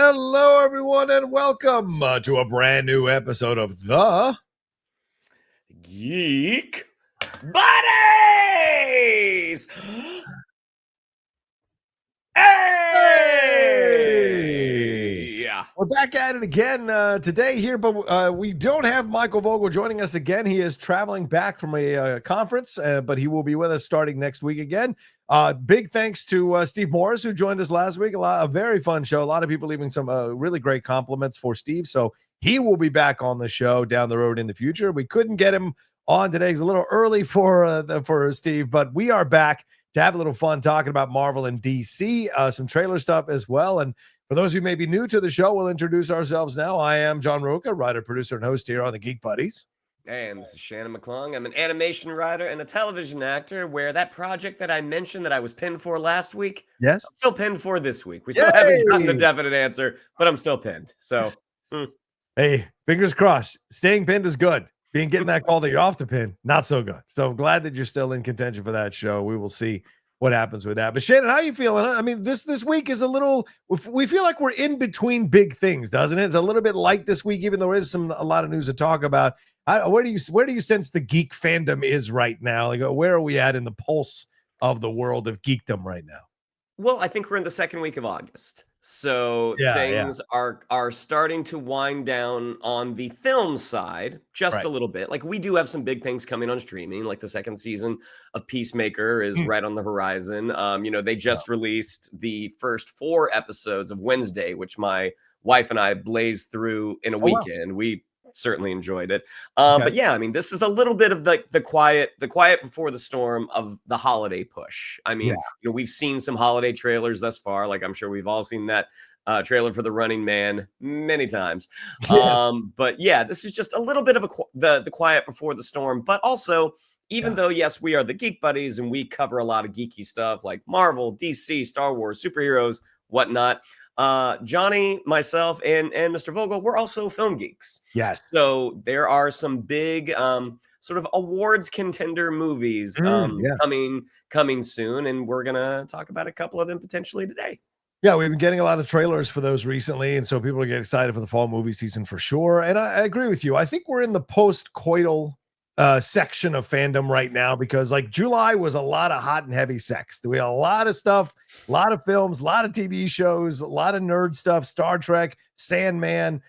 Hello, everyone, and welcome to a brand new episode of the Geek Buddies! Hey! Yeah. We're back at it again today here, but we don't have Michael Vogel joining us again. He is traveling back from a conference, but he will be with us starting next week again. Big thanks to Steve Morris, who joined us last week. A very fun show. A lot of people leaving some really great compliments for Steve. So he will be back on the show down the road in the future. We couldn't get him on today. It's a little early for Steve, but we are back to have a little fun talking about Marvel and DC, some trailer stuff as well. And for those who may be new to the show, we'll introduce ourselves now. I am John Rocha, writer, producer, and host here on the Geek Buddies. And this is Shannon McClung. I'm an animation writer and a television actor, where that project that I mentioned that I was pinned for last week, yes, I'm still pinned for this week. We still haven't gotten a definite answer, but I'm still pinned. So, Hey, fingers crossed. Staying pinned is good. Getting that call that you're off the pin, not so good. So I'm glad that you're still in contention for that show. We will see what happens with that. But Shannon, how you feeling? I mean, this week is a little, we feel like we're in between big things, doesn't it? It's a little bit light this week, even though there is a lot of news to talk about. Where do you sense the geek fandom is right now? Like, where are we at in the pulse of the world of geekdom right now? Well, I think we're in the second week of August. So things are starting to wind down on the film side just a little bit. Like, we do have some big things coming on streaming, like the second season of Peacemaker is right on the horizon. They just released the first 4 episodes of Wednesday, which my wife and I blazed through in a weekend. Wow. We certainly enjoyed it. But yeah, I mean, this is a little bit of the quiet before the storm of the holiday push. I mean, we've seen some holiday trailers thus far. Like, I'm sure we've all seen that trailer for The Running Man many times. Yes. But yeah, this is just a little bit of the quiet before the storm. But also, even though, yes, we are the Geek Buddies and we cover a lot of geeky stuff like Marvel, DC, Star Wars, superheroes, whatnot, Johnny, myself, and Mr. Vogel, we're also film geeks. Yes. So there are some big sort of awards contender movies coming soon, and we're gonna talk about a couple of them potentially today. Yeah, we've been getting a lot of trailers for those recently, and so people are getting excited for the fall movie season for sure. And I agree with you. I think we're in the post-coital section of fandom right now, because like July was a lot of hot and heavy sex. We had a lot of stuff, a lot of films, a lot of TV shows, a lot of nerd stuff, Star Trek, Sandman,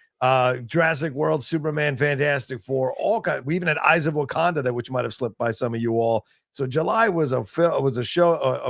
Jurassic World, Superman, Fantastic Four, all kind. We even had Eyes of Wakanda, that which might have slipped by some of you all. So July was a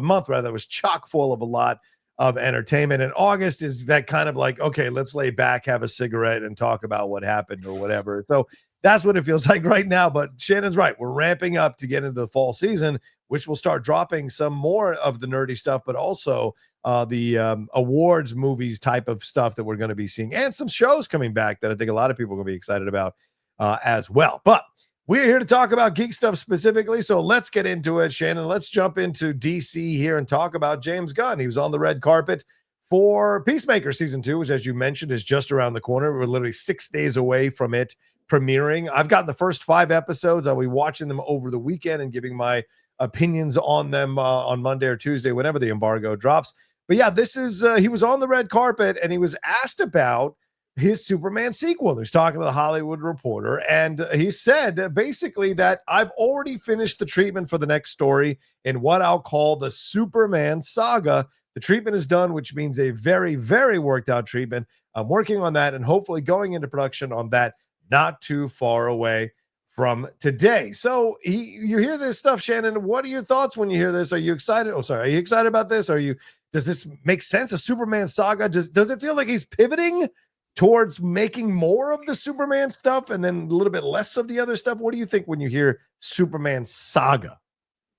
month rather, that was chock full of a lot of entertainment. And August is that kind of like, okay, let's lay back, have a cigarette, and talk about what happened or whatever. So that's what it feels like right now. But Shannon's right. We're ramping up to get into the fall season, which will start dropping some more of the nerdy stuff, but also the awards movies type of stuff that we're going to be seeing, and some shows coming back that I think a lot of people are going to be excited about as well. But we're here to talk about geek stuff specifically, so let's get into it, Shannon. Let's jump into DC here and talk about James Gunn. He was on the red carpet for Peacemaker Season 2, which, as you mentioned, is just around the corner. We're literally 6 days away from it premiering. I've gotten the first 5 episodes. I'll be watching them over the weekend and giving my opinions on them on Monday or Tuesday, whenever the embargo drops. But yeah, this is he was on the red carpet and he was asked about his Superman sequel. He was talking to the Hollywood Reporter, and he said basically that I've already finished the treatment for the next story in what I'll call the Superman Saga. The treatment is done, which means a very, very worked out treatment. I'm working on that and hopefully going into production on that not too far away from today. So you hear this stuff, Shannon. What are your thoughts when you hear this? Are you excited? Oh, sorry. Are you excited about this? Does this make sense? A Superman Saga? Does it feel like he's pivoting towards making more of the Superman stuff and then a little bit less of the other stuff? What do you think when you hear Superman Saga?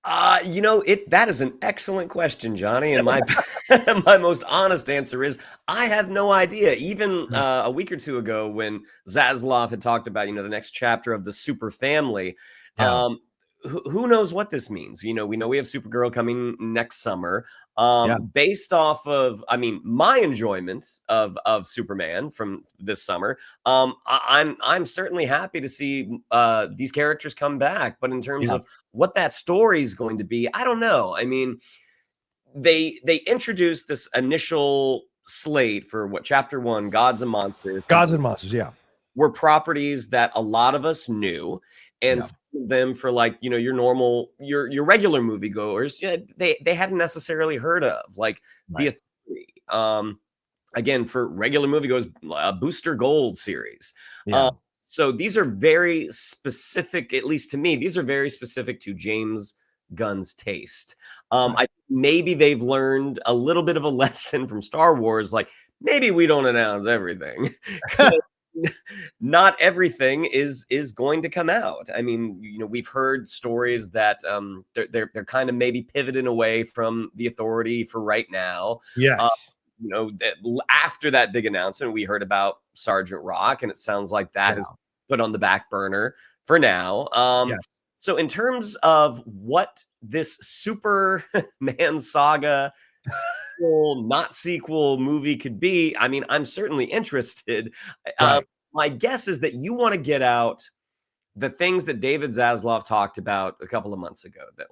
That is an excellent question, Johnny. And my my most honest answer is I have no idea. Even a week or two ago, when Zaslav had talked about, the next chapter of the Super Family, who knows what this means? We know we have Supergirl coming next summer. Based off of, my enjoyment of Superman from this summer, I'm certainly happy to see these characters come back. But in terms of what that story is going to be, I don't know. I mean, they introduced this initial slate for chapter 1, Gods and Monsters. Gods and Monsters, yeah. Were properties that a lot of us knew, and some of them for your normal, your regular moviegoers, they hadn't necessarily heard of, like the Authority. Again, for regular moviegoers, Booster Gold series. So these are very specific, at least to me, these are very specific to James Gunn's taste. Maybe they've learned a little bit of a lesson from Star Wars, like maybe we don't announce everything. Not everything is going to come out. I mean, we've heard stories that they're kind of maybe pivoting away from the Authority for right now. Yes. After that big announcement, we heard about Sergeant Rock, and it sounds like that is put on the back burner for now. So in terms of what this Superman Saga not sequel movie could be, I mean, I'm certainly interested. My guess is that you want to get out the things that David Zaslav talked about a couple of months ago, that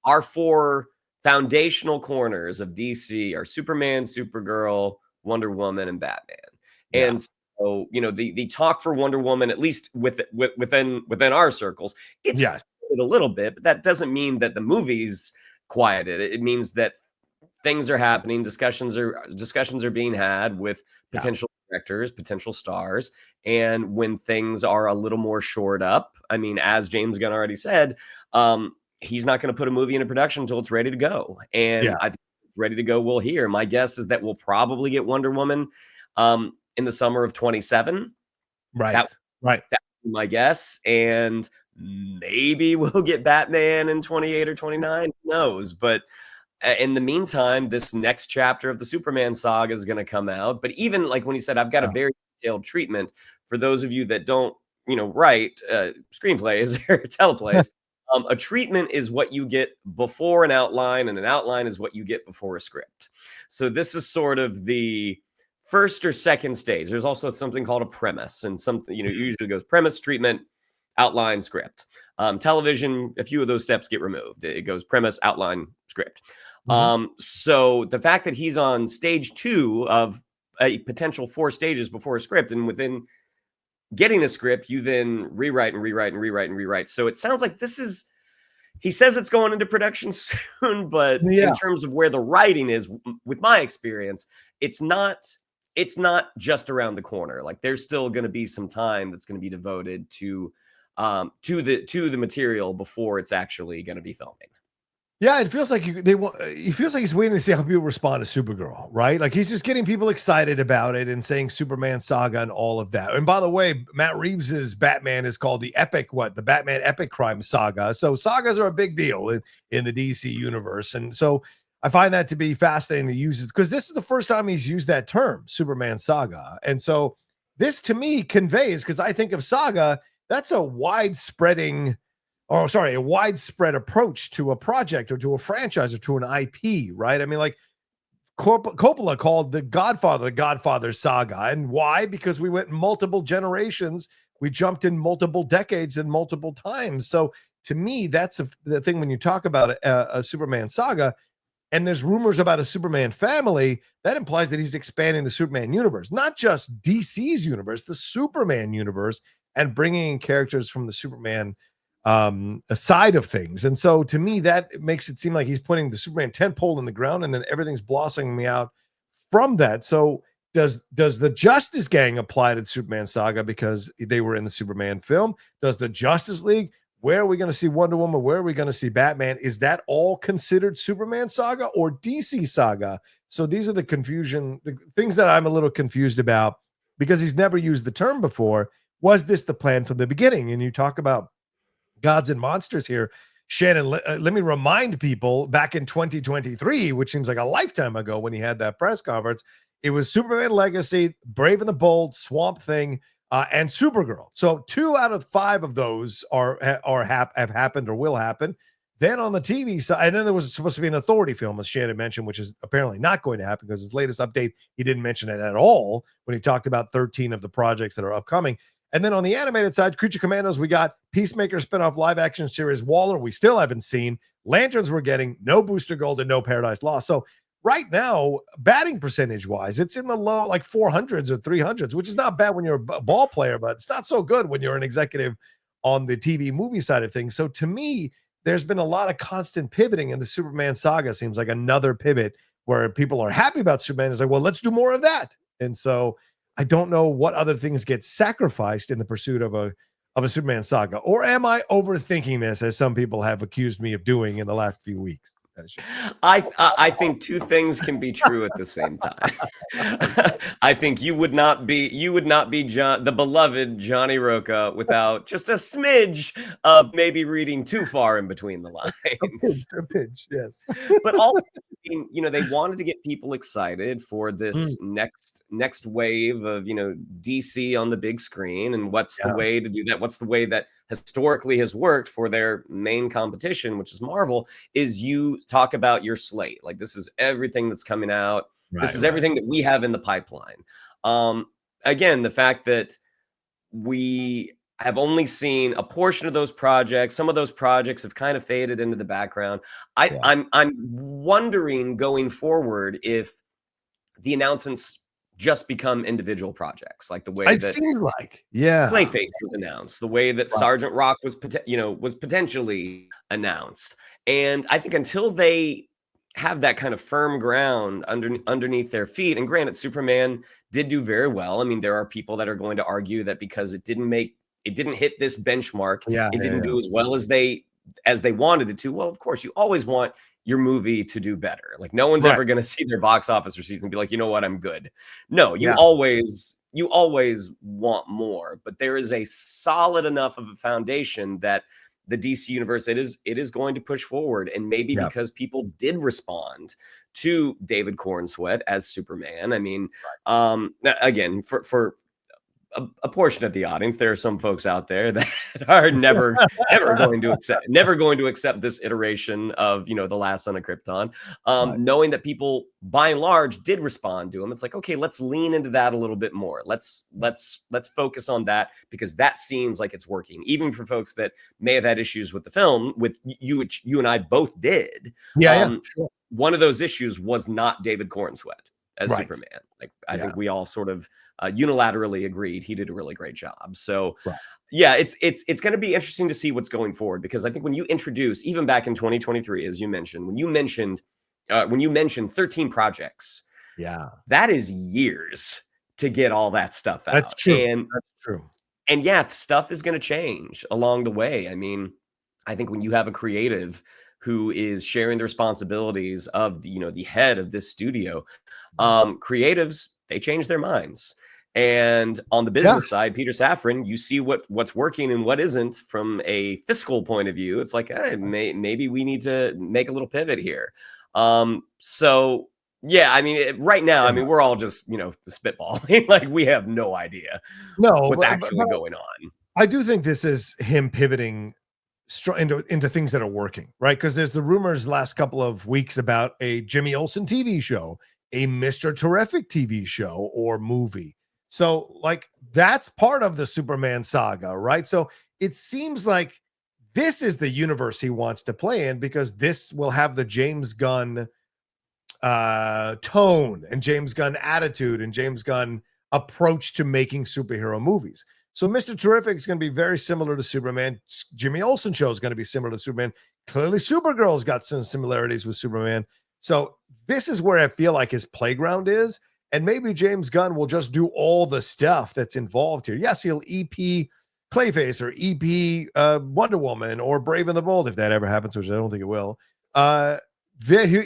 our 4 foundational corners of DC are Superman, Supergirl, Wonder Woman, and Batman. And so, the talk for Wonder Woman, at least within our circles, it's a little bit, but that doesn't mean that the movie's quieted. It means that things are happening, discussions are being had with potential directors, potential stars, and when things are a little more shored up, I mean, as James Gunn already said, he's not going to put a movie into production until it's ready to go. And I think it's ready to go. We'll hear. My guess is that we'll probably get Wonder Woman in the summer of 2027. That's my guess. And maybe we'll get Batman in 28 or 29. Who knows? But in the meantime, this next chapter of the Superman saga is going to come out. But even like when he said, I've got a very detailed treatment for those of you that don't, write screenplays or teleplays. A treatment is what you get before an outline, and an outline is what you get before a script. So this is sort of the first or second stage. There's also something called a premise, and something, usually goes premise, treatment, outline, script. Television, a few of those steps get removed. It goes premise, outline, script. So the fact that he's on stage 2 of a potential 4 stages before a script, and within getting a script, you then rewrite. So it sounds like he says it's going into production soon, but in terms of where the writing is, with my experience, it's not just around the corner. Like there's still going to be some time that's going to be devoted to the material before it's actually going to be filming. Yeah, it feels like he feels like he's waiting to see how people respond to Supergirl, right? Like he's just getting people excited about it and saying Superman Saga and all of that. And by the way, Matt Reeves's Batman is called the Batman Epic Crime Saga. So sagas are a big deal in the DC universe. And so I find that to be fascinating to use, because this is the first time he's used that term, Superman Saga. And so this to me conveys, because I think of Saga, that's a widespread approach to a project or to a franchise or to an IP, right? I mean, like Coppola called The Godfather Saga. And why? Because we went multiple generations. We jumped in multiple decades and multiple times. So to me, that's the thing when you talk about a Superman saga, and there's rumors about a Superman family, that implies that he's expanding the Superman universe, not just DC's universe, the Superman universe, and bringing in characters from the Superman a side of things. And so to me, that makes it seem like he's putting the Superman tentpole in the ground, and then everything's blossoming out from that. So does the Justice Gang apply to the Superman saga because they were in the Superman film? Does the Justice League? Where are we going to see Wonder Woman? Where are we going to see Batman? Is that all considered Superman saga or DC saga? So these are the things that I'm a little confused about, because he's never used the term before. Was this the plan from the beginning? And you talk about Gods and Monsters here. Shannon, let me remind people, back in 2023, which seems like a lifetime ago when he had that press conference, it was Superman Legacy, Brave and the Bold, Swamp Thing, and Supergirl. So 2 out of 5 of those have happened or will happen. Then on the TV side, and then there was supposed to be an Authority film, as Shannon mentioned, which is apparently not going to happen because his latest update, he didn't mention it at all when he talked about 13 of the projects that are upcoming. And then on the animated side, Creature Commandos, we got Peacemaker spinoff live action series Waller, we still haven't seen. Lanterns we're getting, no Booster Gold and no Paradise Lost. So right now, batting percentage wise, it's in the low like 400s or 300s, which is not bad when you're a ball player, but it's not so good when you're an executive on the TV movie side of things. So to me, there's been a lot of constant pivoting, and the Superman saga seems like another pivot where people are happy about Superman. It's like, well, let's do more of that. And so I don't know what other things get sacrificed in the pursuit of a Superman saga, or am I overthinking this, as some people have accused me of doing in the last few weeks? I think two things can be true at the same time. I think you would not be the beloved Johnny Rocha without just a smidge of maybe reading too far in between the lines. A pinch, yes. But also, you know, they wanted to get people excited for this next wave of, you know, DC on the big screen, and what's the way to do that? What's the way that historically has worked for their main competition, which is Marvel, is you talk about your slate. Like, this is everything that's coming out. This is everything that we have in the pipeline. Again, the fact that we have only seen a portion of those projects. Some of those projects have kind of faded into the background. I'm wondering going forward if the announcements just become individual projects, like the way it that seems like Clayface was announced, the way that Sergeant Rock was potentially announced. And I think until they have that kind of firm ground underneath their feet, and granted, Superman did do very well. I mean, there are people that are going to argue that because it didn't hit this benchmark, it didn't do as well as they wanted it to. Well, of course, you always want your movie to do better. Like, no one's ever going to see their box office receipts and be like, you know what, I'm good. No, you always want more, but there is a solid enough of a foundation that the DC universe, it is going to push forward. And maybe because people did respond to David Cornsweet as Superman. I mean, again, for a portion of the audience, there are some folks out there that are never going to accept this iteration of, you know, the last son of Krypton. Knowing that people by and large did respond to him, it's like, okay, let's lean into that a little bit more. Let's focus on that, because that seems like it's working, even for folks that may have had issues with the film. With you and I both did. Sure. One of those issues was not David Cornsweet as Superman. Like, I think we all sort of unilaterally agreed he did a really great job. So it's going to be interesting to see what's going forward, because I think when you introduce, even back in 2023, as you mentioned, when you mentioned 13 projects, that is years to get all that stuff out. That's true. That's true. And stuff is going to change along the way. I mean, I think when you have a creative who is sharing the responsibilities of the head of this studio, creatives, they change their minds. And on the business side, Peter Safran, you see what's working and what isn't from a fiscal point of view. It's like, maybe we need to make a little pivot here. So yeah, I mean, right now, I mean, we're all just, spitballing. Like, we have no idea what's actually going on. I do think this is him pivoting into things that are working, right? Because there's the rumors last couple of weeks about a Jimmy Olsen TV show, a Mr. Terrific TV show or movie. So, like, that's part of the Superman saga, right? So it seems like this is the universe he wants to play in, because this will have the James Gunn tone and James Gunn attitude and James Gunn approach to making superhero movies. So Mr. Terrific is going to be very similar to Superman. Jimmy Olsen show is going to be similar to Superman. Clearly, Supergirl's got some similarities with Superman. So this is where I feel like his playground is. And maybe James Gunn will just do all the stuff that's involved here. Yes, he'll EP Clayface or EP Wonder Woman or Brave and the Bold, if that ever happens, which I don't think it will. He'll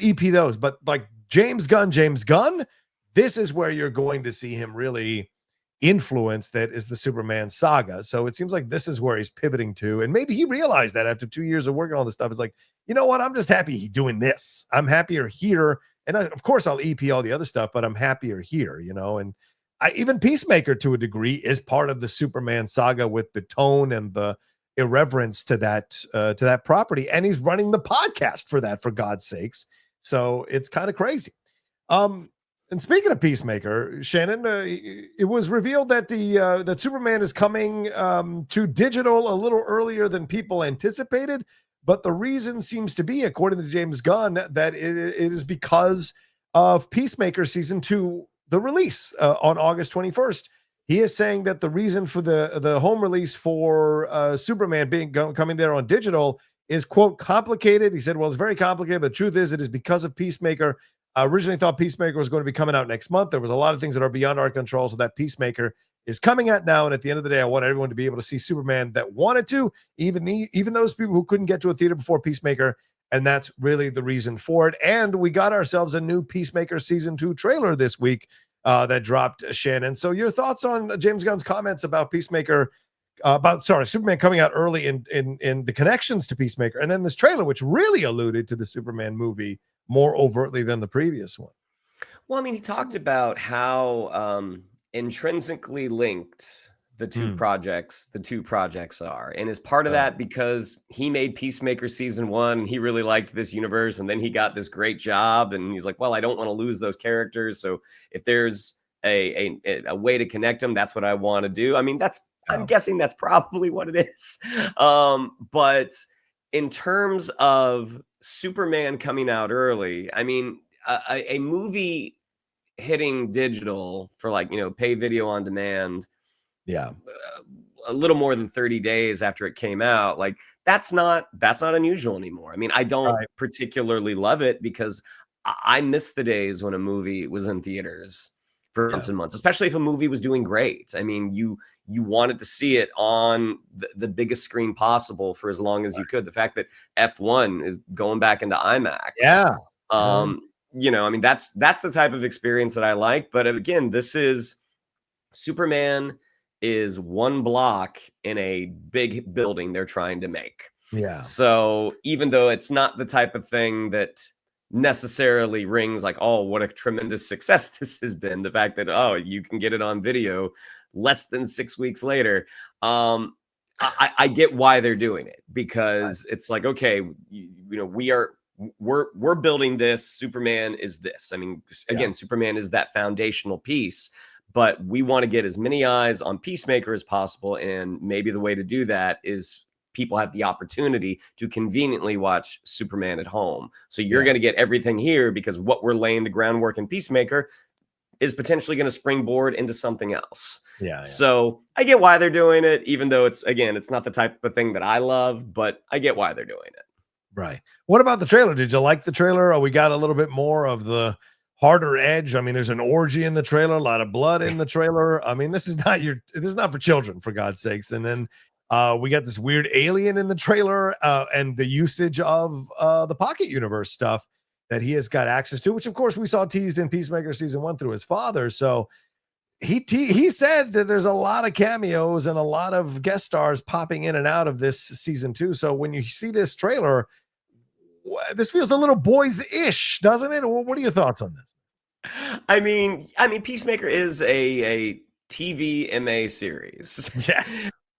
EP those. But like James Gunn, this is where you're going to see him really influence that is the Superman saga. So it seems like this is where he's pivoting to. And maybe he realized that after 2 years of working on this stuff, it's like, you know what? I'm just happy doing this. I'm happier here. And of course I'll EP all the other stuff, but I'm happier here, and even Peacemaker to a degree is part of the Superman saga with the tone and the irreverence to that property. And he's running the podcast for that, for God's sakes. So it's kind of crazy. And speaking of Peacemaker, Shannon, it was revealed that that Superman is coming to digital a little earlier than people anticipated. But the reason seems to be, according to James Gunn, that it is because of Peacemaker season 2, the release on August 21st. He is saying that the reason for the home release for Superman coming there on digital is, quote, complicated. He said, well, it's very complicated, but the truth is it is because of Peacemaker. I originally thought Peacemaker was going to be coming out next month. There was a lot of things that are beyond our control, so that Peacemaker is coming out now. And at the end of the day, I want everyone to be able to see Superman that wanted to, even those people who couldn't get to a theater before Peacemaker. And that's really the reason for it. And we got ourselves a new Peacemaker season 2 trailer this week that dropped, Shannon. So your thoughts on James Gunn's comments about Peacemaker, Superman coming out early in the connections to Peacemaker, and then this trailer, which really alluded to the Superman movie more overtly than the previous one. Well, I mean, he talked about how intrinsically linked the two projects are, and is part of that because he made Peacemaker season 1. He really liked this universe, and then he got this great job, and he's like, well, I don't want to lose those characters, so if there's a way to connect them, that's what I want to do. I mean, I'm guessing that's probably what it is. But in terms of Superman coming out early, I mean, a movie hitting digital for, like, pay video on demand, a little more than 30 days after it came out, like, that's not unusual anymore. I mean, I don't particularly love it because I miss the days when a movie was in theaters for months and months, especially if a movie was doing great. I mean, you wanted to see it on the biggest screen possible for as long as you could. The fact that F1 is going back into IMAX. I mean, that's the type of experience that I like. But again, this is Superman is one block in a big building they're trying to make. So even though it's not the type of thing that necessarily rings like, oh, what a tremendous success this has been, the fact that, oh, you can get it on video less than 6 weeks later, I get why they're doing it, because it's like, okay, we're building this. Superman is this. I mean, again, Superman is that foundational piece, but we want to get as many eyes on Peacemaker as possible, and maybe the way to do that is people have the opportunity to conveniently watch Superman at home. So you're going to get everything here because what we're laying the groundwork in Peacemaker is potentially going to springboard into something else. So I get why they're doing it, even though it's not the type of thing that I love, but I get why they're doing it. Right. What about the trailer? Did you like the trailer? We got a little bit more of the harder edge. I mean, there's an orgy in the trailer, a lot of blood in the trailer. I mean, this is not for children, for God's sakes. And then we got this weird alien in the trailer, and the usage of the Pocket Universe stuff that he has got access to, which of course we saw teased in Peacemaker season 1 through his father. So he said that there's a lot of cameos and a lot of guest stars popping in and out of this season 2. So when you see this trailer, this feels a little boys-ish, doesn't it? What are your thoughts on this? I mean, Peacemaker is a TV MA series.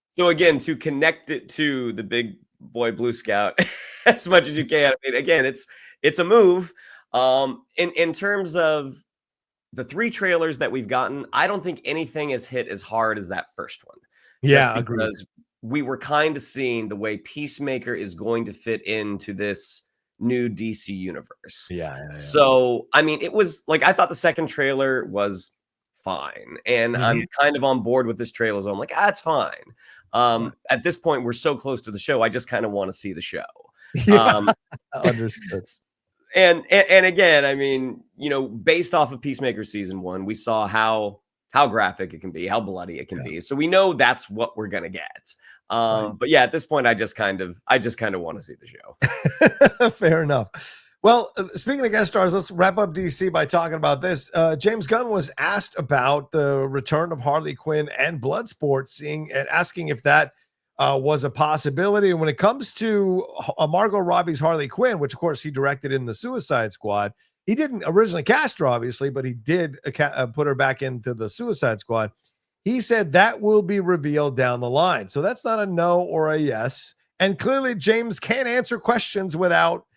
So again, to connect it to the big boy Blue Scout as much as you can. I mean, again, it's a move. In terms of the 3 trailers that we've gotten, I don't think anything has hit as hard as that first one. Just because we were kind of seeing the way Peacemaker is going to fit into this new DC universe. So, I mean, it was like, I thought the second trailer was fine, and I'm kind of on board with this trailer. So I'm like, it's fine. At this point, we're so close to the show, I just kind of want to see the show. Understood. And again, I mean, based off of Peacemaker season 1, we saw how graphic it can be, how bloody it can be. So we know that's what we're gonna get. But yeah, at this point, I just kind of want to see the show. Fair enough. Well, speaking of guest stars, let's wrap up DC by talking about this. James Gunn was asked about the return of Harley Quinn and Bloodsport, asking if that was a possibility. And when it comes to Margot Robbie's Harley Quinn, which of course he directed in the Suicide Squad, he didn't originally cast her, obviously, but he did put her back into the Suicide Squad. He said that will be revealed down the line. So that's not a no or a yes. And clearly James can't answer questions without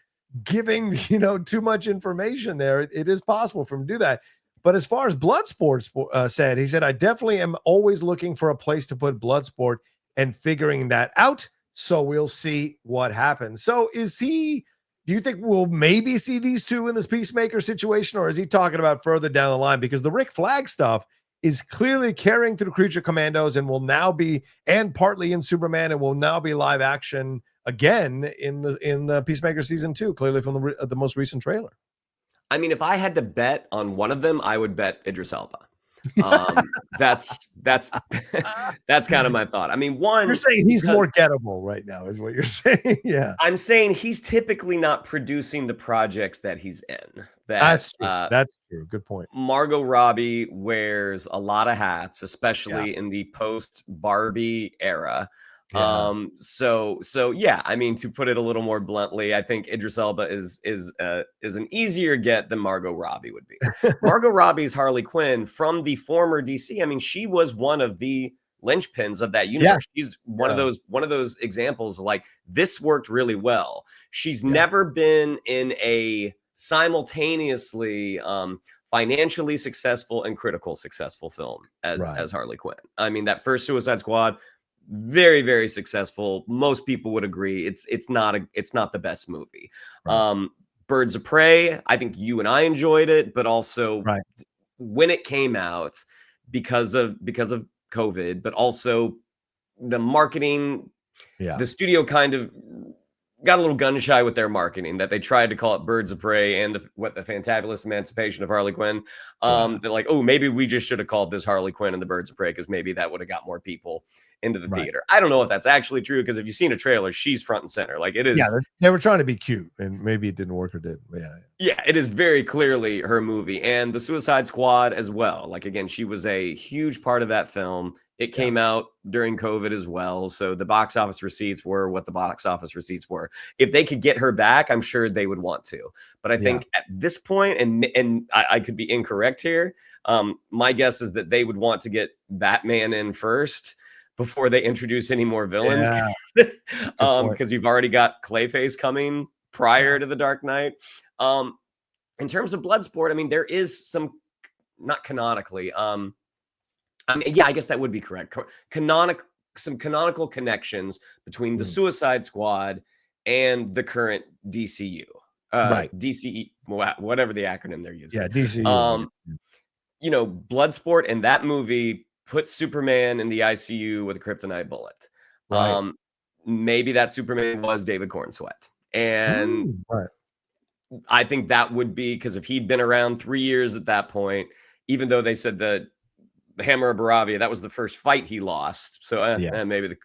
giving, too much information there. It is possible for him to do that. But as far as Bloodsport said, he said, I definitely am always looking for a place to put Bloodsport and figuring that out. So we'll see what happens. So is he do you think we'll maybe see these two in this Peacemaker situation, or is he talking about further down the line? Because the Rick Flag stuff is clearly carrying through Creature Commandos and will now be, and partly in Superman, and will now be live action again in the Peacemaker season 2, clearly from the most recent trailer. I mean, if I had to bet on one of them, I would bet Idris Elba. That's that's kind of my thought. I mean, one, you're saying he's more gettable right now, is what you're saying. Yeah, I'm saying he's typically not producing the projects that he's in. That's true. That's true. Good point. Margot Robbie wears a lot of hats, especially in the post Barbie era. Yeah. So yeah, I mean, to put it a little more bluntly, I think Idris Elba is an easier get than Margot Robbie would be. Margot Robbie's Harley Quinn from the former DC. I mean, she was one of the linchpins of that universe. She's one of those examples, like, this worked really well. She's never been in a simultaneously financially successful and critical successful film as Harley Quinn. I mean, that first Suicide Squad, very, very successful. Most people would agree it's not the best movie. Birds of Prey, I think you and I enjoyed it, but also when it came out, because of COVID, but also the marketing, the studio kind of got a little gun shy with their marketing, that they tried to call it Birds of Prey and the Fantabulous Emancipation of Harley Quinn. They're like, oh, maybe we just should have called this Harley Quinn and the Birds of Prey, because maybe that would have got more people into the theater. I don't know if that's actually true, because if you've seen a trailer, she's front and center. Like, it is. Yeah, they were trying to be cute, and maybe it didn't work or did. Yeah, it is very clearly her movie, and the Suicide Squad as well. Like, again, she was a huge part of that film. It came out during COVID as well, so the box office receipts were what the box office receipts were. If they could get her back, I'm sure they would want to. But I think at this point, and I could be incorrect here, my guess is that they would want to get Batman in first before they introduce any more villains, because you've already got Clayface coming prior to The Dark Knight. In terms of Bloodsport, I mean, there is some, not canonically, I mean, yeah, I guess that would be correct. Some canonical connections between the Suicide Squad and the current DCU. DCE, whatever the acronym they're using. Yeah, DCU. You know, Bloodsport and that movie put Superman in the ICU with a kryptonite bullet. Maybe that Superman was David Cornsweet. And I think that would be, because if he'd been around 3 years at that point, even though they said that the Hammer of Baravia, that was the first fight he lost. So maybe the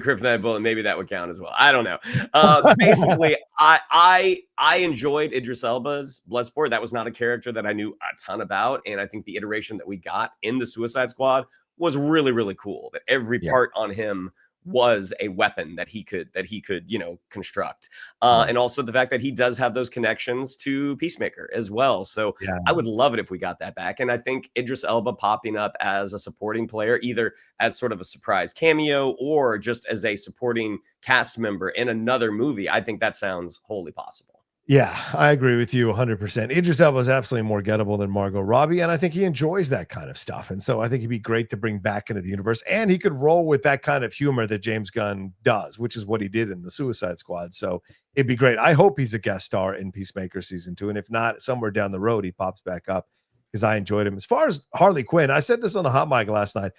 kryptonite bullet, maybe that would count as well. I don't know. Basically, I enjoyed Idris Elba's Bloodsport. That was not a character that I knew a ton about, and I think the iteration that we got in the Suicide Squad was really, really cool. That every part on him was a weapon that he could construct, and also the fact that he does have those connections to Peacemaker as well. So I would love it if we got that back. And I think Idris Elba popping up as a supporting player, either as sort of a surprise cameo or just as a supporting cast member in another movie, I think that sounds wholly possible. Yeah, I agree with you 100%. Idris Elba is absolutely more gettable than Margot Robbie, and I think he enjoys that kind of stuff. And so I think he'd be great to bring back into the universe, and he could roll with that kind of humor that James Gunn does, which is what he did in the Suicide Squad. So it'd be great. I hope he's a guest star in Peacemaker season 2, and if not, somewhere down the road he pops back up, because I enjoyed him. As far as Harley Quinn, I said this on the hot mic last night.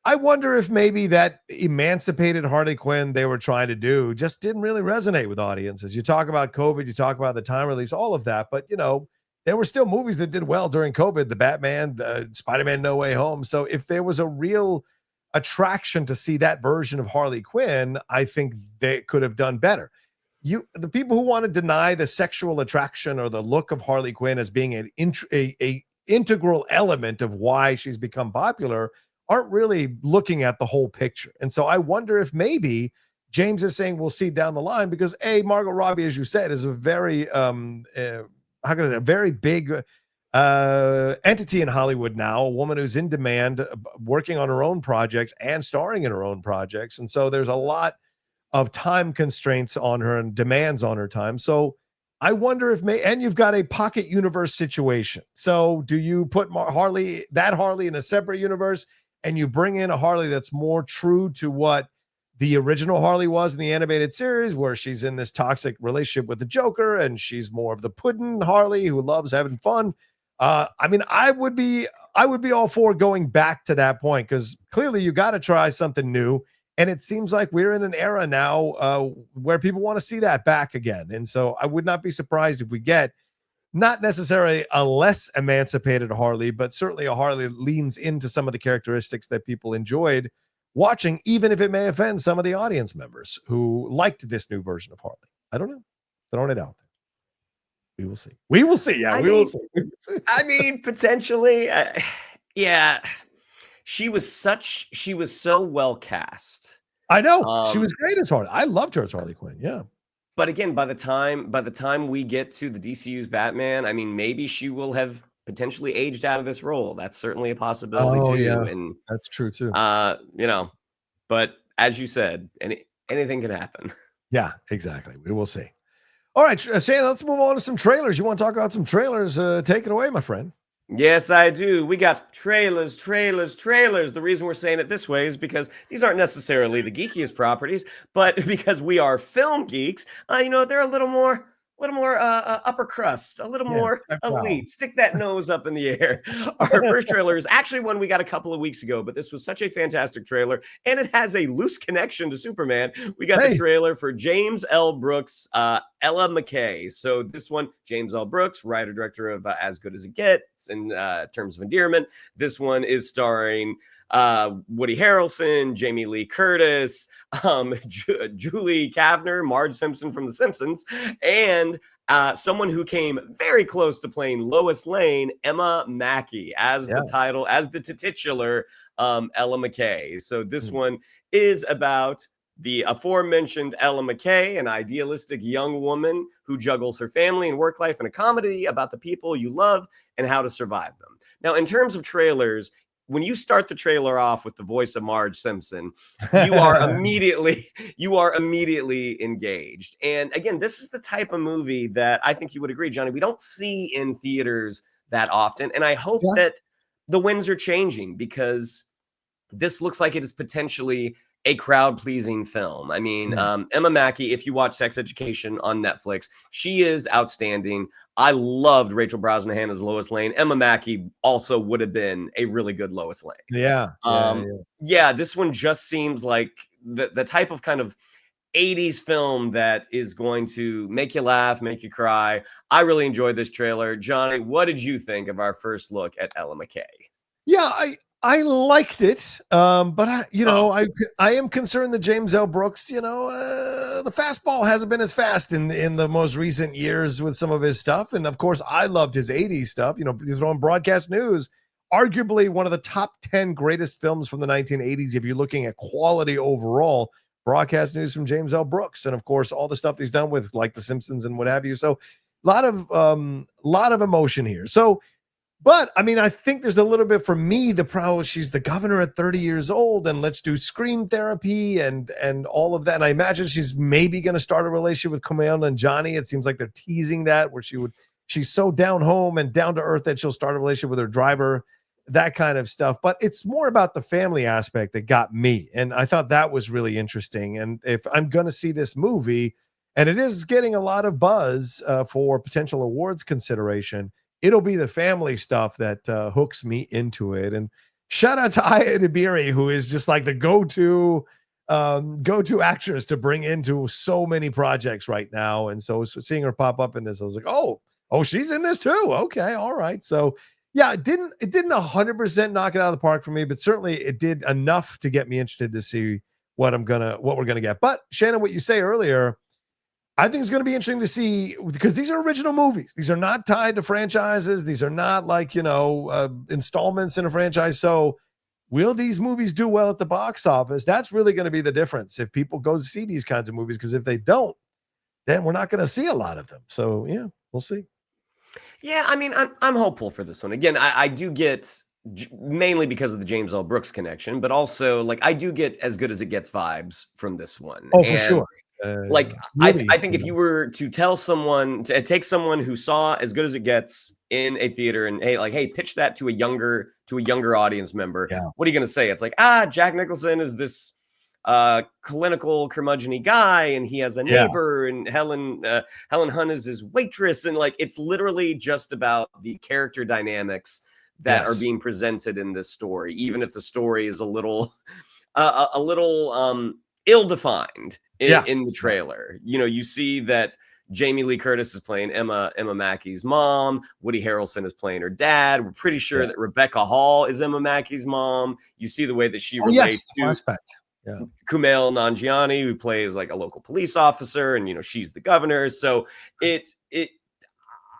I wonder if maybe that emancipated Harley Quinn they were trying to do just didn't really resonate with audiences. You talk about COVID, you talk about the time release, all of that, but there were still movies that did well during COVID, the Batman, the Spider-Man No Way Home. So if there was a real attraction to see that version of Harley Quinn, I think they could have done better. The people who want to deny the sexual attraction or the look of Harley Quinn as being an integral element of why she's become popular aren't really looking at the whole picture. And so I wonder if maybe James is saying we'll see down the line, because Margot Robbie, as you said, is a very a very big entity in Hollywood now, a woman who's in demand, working on her own projects and starring in her own projects. And so there's a lot of time constraints on her and demands on her time. So I wonder if and you've got a pocket universe situation. So do you put Harley in a separate universe, and you bring in a Harley that's more true to what the original Harley was in the animated series, where she's in this toxic relationship with the Joker, and she's more of the puddin' Harley who loves having fun. I mean, I would be all for going back to that point, because clearly you got to try something new. And it seems like we're in an era now where people want to see that back again. And so I would not be surprised if we get not necessarily a less emancipated Harley, but certainly a Harley that leans into some of the characteristics that people enjoyed watching, even if it may offend some of the audience members who liked this new version of Harley. I don't know. Throwing it out there. We will see. We will see. Yeah, will see. I mean, potentially. Yeah. She was so well cast. I know. She was great as Harley. I loved her as Harley Quinn. Yeah. But again, by the time we get to the DCU's Batman, I mean, maybe she will have potentially aged out of this role. That's certainly a possibility too. Yeah. And that's true too. You know, but as you said, anything can happen. Yeah, exactly. We will see. All right, Shannon, let's move on to some trailers. You want to talk about some trailers? Take it away, my friend. Yes, I do. We got trailers. The reason we're saying it this way is because these aren't necessarily the geekiest properties, but because we are film geeks, they're a little more upper crust, a little more elite. Stick that nose up in the air. Our first trailer is actually one we got a couple of weeks ago, but this was such a fantastic trailer, and it has a loose connection to Superman. We got the trailer for James L. Brooks' Ella McCay. So this one, James L. Brooks, writer-director of As Good as It Gets in Terms of Endearment. This one is starring Woody Harrelson, Jamie Lee Curtis, Julie Kavner, Marge Simpson from The Simpsons, and someone who came very close to playing Lois Lane, Emma Mackey, as the titular Ella McCay. So this one is about the aforementioned Ella McCay, an idealistic young woman who juggles her family and work life in a comedy about the people you love and how to survive them. Now, in terms of trailers, when you start the trailer off with the voice of Marge Simpson, you are immediately engaged. And again, this is the type of movie that I think you would agree, Johnny, we don't see in theaters that often. And I hope that the winds are changing, because this looks like it is potentially a crowd-pleasing film. I mean, Emma Mackey, if you watch Sex Education on Netflix, she is outstanding. I loved Rachel Brosnahan as Lois Lane. Emma Mackey also would have been a really good Lois Lane. Yeah. This one just seems like the type of kind of 80s film that is going to make you laugh, make you cry. I really enjoyed this trailer. Johnny, what did you think of our first look at Ella McCay? Yeah, I liked it, but I am concerned that James L. Brooks, the fastball hasn't been as fast in the most recent years with some of his stuff. And of course, I loved his 80s stuff. He's on Broadcast News, arguably one of the top 10 greatest films from the 1980s. If you're looking at quality overall, Broadcast News from James L. Brooks. And of course, all the stuff he's done with like The Simpsons and what have you. So a lot of emotion here. So, but I mean, I think there's a little bit for me, the problem, she's the governor at 30 years old, and let's do scream therapy and all of that. And I imagine she's maybe going to start a relationship with Kumail and Johnny. It seems like they're teasing that, where she's so down home and down to earth that she'll start a relationship with her driver, that kind of stuff. But it's more about the family aspect that got me. And I thought that was really interesting. And if I'm going to see this movie, and it is getting a lot of buzz for potential awards consideration, it'll be the family stuff that hooks me into it. And shout out to Aya Nibiri, who is just like the go-to actress to bring into so many projects right now. And so seeing her pop up in this, I was like, oh, she's in this too. Okay, all right. So yeah, it didn't 100% knock it out of the park for me, but certainly it did enough to get me interested to see what we're gonna get. But Shannon, what you say earlier, I think it's going to be interesting to see, because these are original movies. These are not tied to franchises. These are not like, installments in a franchise. So will these movies do well at the box office? That's really going to be the difference if people go to see these kinds of movies, because if they don't, then we're not going to see a lot of them. So yeah, we'll see. Yeah, I mean, I'm hopeful for this one. Again, I do get, mainly because of the James L. Brooks connection, but also like I do get As Good as It Gets vibes from this one. Oh, for sure. Really, I think if you were to tell someone, to take someone who saw As Good as It Gets in a theater and hey, pitch that to a younger audience member, what are you going to say? It's like, Jack Nicholson is this clinical curmudgeon-y guy, and he has a neighbor, and Helen Hunt is his waitress, and like it's literally just about the character dynamics that are being presented in this story, even if the story is a little ill-defined in the trailer. You know, you see that Jamie Lee Curtis is playing Emma Mackey's mom. Woody Harrelson is playing her dad. We're pretty sure that Rebecca Hall is Emma Mackey's mom. You see the way that she relates to Kumail Nanjiani, who plays like a local police officer, and you know she's the governor. So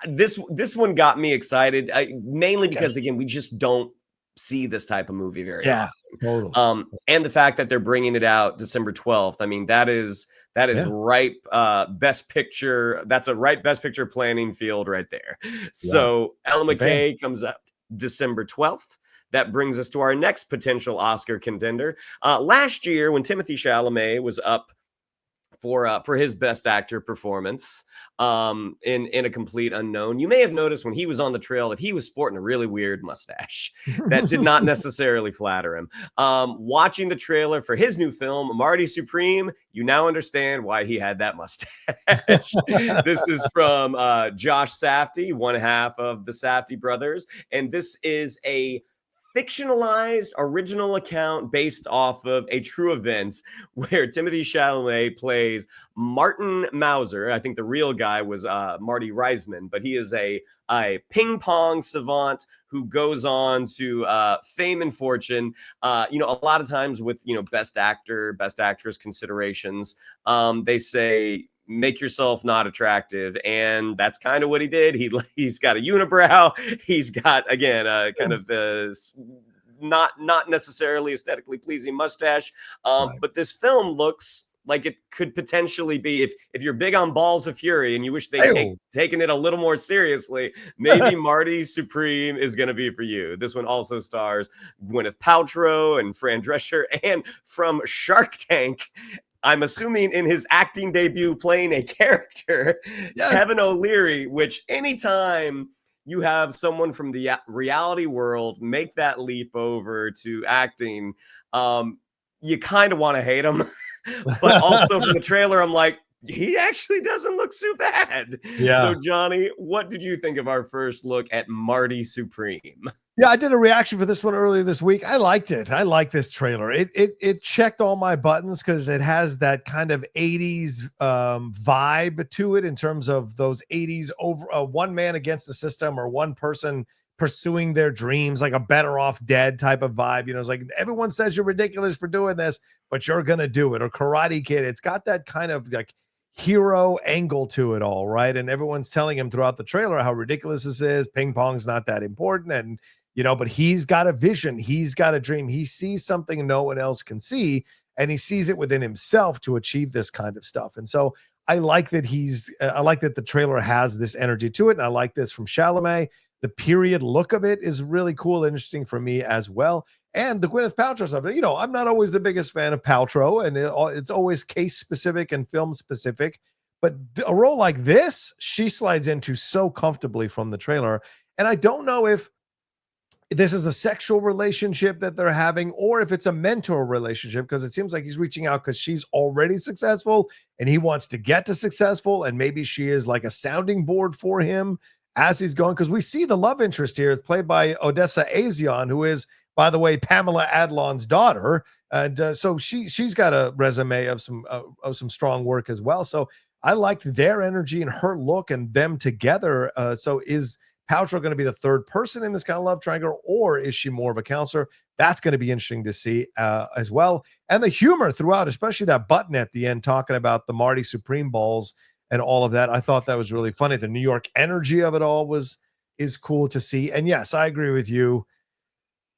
this one got me excited, mainly because again we just don't see this type of movie very often. Totally. And the fact that they're bringing it out December 12th, I mean that is ripe best picture. That's a ripe best picture planning field right there. So Ella McCay comes out December 12th. That brings us to our next potential Oscar contender. Last year, when Timothée Chalamet was up for his best actor performance in A Complete Unknown, you may have noticed when he was on the trail that he was sporting a really weird mustache that did not necessarily flatter him. Watching the trailer for his new film, Marty Supreme, you now understand why he had that mustache. This is from Josh Safdie, one half of the Safdie brothers, and this is a fictionalized original account based off of a true event where Timothée Chalamet plays Martin Mauser. I think the real guy was Marty Reisman, but he is a ping pong savant who goes on to fame and fortune. You know, a lot of times with, you know, best actor, best actress considerations, they say, make yourself not attractive, and that's kind of what he did. He's got a unibrow. He's got, again, kind of not necessarily aesthetically pleasing mustache. But this film looks like it could potentially be, if you're big on Balls of Fury and you wish they'd taken it a little more seriously, maybe Marty Supreme is going to be for you. This one also stars Gwyneth Paltrow and Fran Drescher, and from Shark Tank, I'm assuming in his acting debut playing a character, Kevin O'Leary, which anytime you have someone from the reality world make that leap over to acting, you kind of want to hate him. But also from the trailer, I'm like, he actually doesn't look so bad. So Johnny, what did you think of our first look at Marty Supreme? Yeah, I did a reaction for this one earlier this week. I liked it. I like this trailer. It checked all my buttons because it has that kind of 80s vibe to it in terms of those 80s over one man against the system, or one person pursuing their dreams, like a Better Off Dead type of vibe. You know, it's like everyone says you're ridiculous for doing this, but you're gonna do it. Or Karate Kid. It's got that kind of like hero angle to it all, right? And everyone's telling him throughout the trailer how ridiculous this is. Ping pong's not that important, and you know, but he's got a vision. He's got a dream. He sees something no one else can see, and he sees it within himself to achieve this kind of stuff. And so I like that I like that the trailer has this energy to it. And I like this from Chalamet. The period look of it is really cool, interesting for me as well. And the Gwyneth Paltrow stuff, you know, I'm not always the biggest fan of Paltrow, and it's always case specific and film specific, but a role like this, she slides into so comfortably from the trailer. And I don't know if this is a sexual relationship that they're having, or if it's a mentor relationship, because it seems like he's reaching out because she's already successful and he wants to get to successful, and maybe she is like a sounding board for him as he's going. Because we see the love interest here played by Odessa Azion, who is, by the way, Pamela Adlon's daughter, and so she's got a resume of some strong work as well. So I liked their energy and her look and them together. So is Paltrow going to be the third person in this kind of love triangle, or is she more of a counselor? That's going to be interesting to see as well. And the humor throughout, especially that button at the end talking about the Marty Supreme balls and all of that. I thought that was really funny. The New York energy of it all is cool to see. And yes, I agree with you.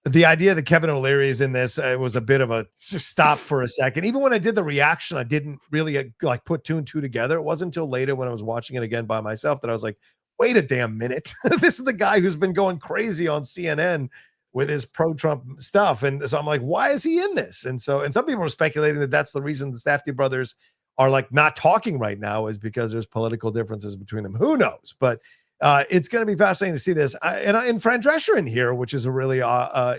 The idea that Kevin O'Leary is in this, it was a bit of a stop for a second. Even when I did the reaction, I didn't really like put two and two together. It wasn't until later when I was watching it again by myself that I was like, wait a damn minute. This is the guy who's been going crazy on CNN with his pro-Trump stuff. And so I'm like, why is he in this? And some people are speculating that that's the reason the Safdie brothers are like not talking right now, is because there's political differences between them. Who knows? But it's going to be fascinating to see this. And Fran Drescher in here, which is a really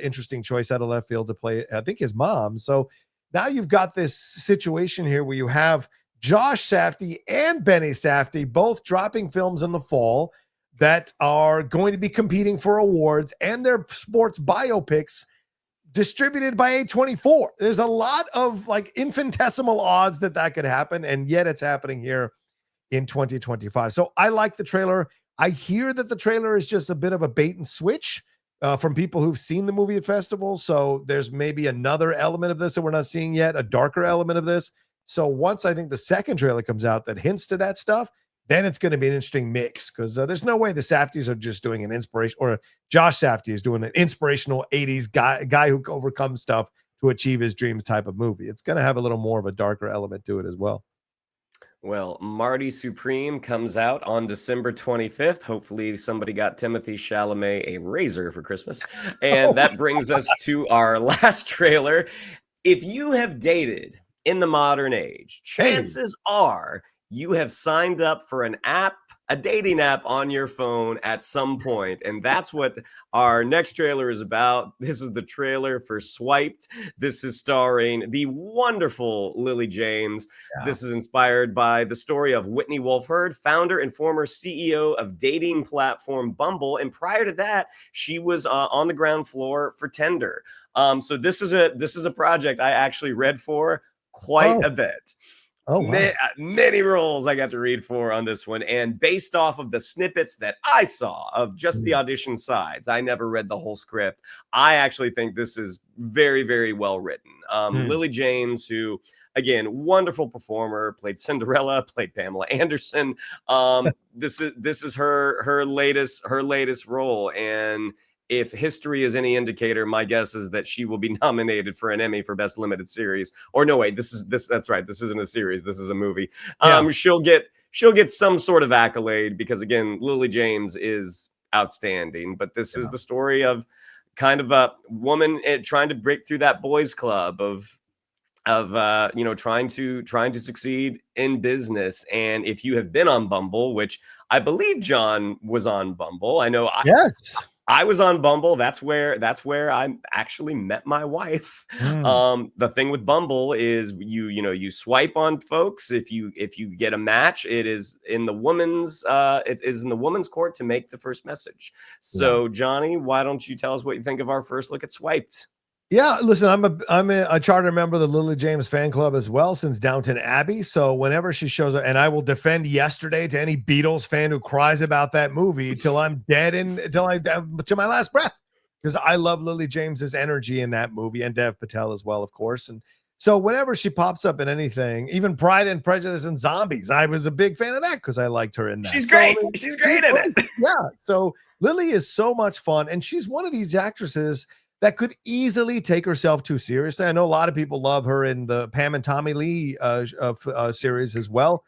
interesting choice out of left field to play, I think, his mom. So now you've got this situation here where you have Josh Safdie and Benny Safdie both dropping films in the fall that are going to be competing for awards, and their sports biopics distributed by A24. There's a lot of like infinitesimal odds that could happen, and yet it's happening here in 2025. So I like the trailer. I hear that the trailer is just a bit of a bait and switch from people who've seen the movie at festivals. So there's maybe another element of this that we're not seeing yet, a darker element of this. So once I think the second trailer comes out that hints to that stuff, then it's going to be an interesting mix, because there's no way the Safdies are just doing an inspiration, or Josh Safdie is doing an inspirational 80s guy who overcomes stuff to achieve his dreams type of movie. It's going to have a little more of a darker element to it as well. Well, Marty Supreme comes out on December 25th. Hopefully somebody got Timothée Chalamet a razor for Christmas. And that brings us to our last trailer. If you have dated in the modern age, chances are you have signed up for an app, a dating app on your phone at some point. And that's what our next trailer is about. This is the trailer for Swiped. This is starring the wonderful Lily James. Yeah. This is inspired by the story of Whitney Wolfe Herd, founder and former CEO of dating platform Bumble. And prior to that, she was on the ground floor for Tinder. So this is a project I actually read for quite a bit. Oh, wow. Many roles I got to read for on this one. And based off of the snippets that I saw of just the audition sides, I never read the whole script. I actually think this is very, very well written. Lily James, who, again, wonderful performer, played Cinderella, played Pamela Anderson. This is her latest role. And if history is any indicator, my guess is that she will be nominated for an Emmy for Best Limited Series. Or no, wait, that's right. This isn't a series. This is a movie. She'll get some sort of accolade because, again, Lily James is outstanding. But this is the story of kind of a woman trying to break through that boys club of trying to succeed in business. And if you have been on Bumble, which I believe John was on Bumble, I know. Yes. I was on Bumble. That's where I actually met my wife. The thing with Bumble is you swipe on folks. If you get a match, it is in the woman's court to make the first message. So Johnny, why don't you tell us what you think of our first look at Swiped? Yeah, listen, I'm a charter member of the Lily James fan club as well since Downton Abbey. So whenever she shows up, and I will defend Yesterday to any Beatles fan who cries about that movie till I'm dead and to my last breath, because I love Lily James's energy in that movie, and Dev Patel as well, of course. And so whenever she pops up in anything, even Pride and Prejudice and Zombies, I was a big fan of that because I liked her in that. She's great. She's great in it. Yeah. So Lily is so much fun, and she's one of these actresses that could easily take herself too seriously. I know a lot of people love her in the Pam and Tommy Lee series as well.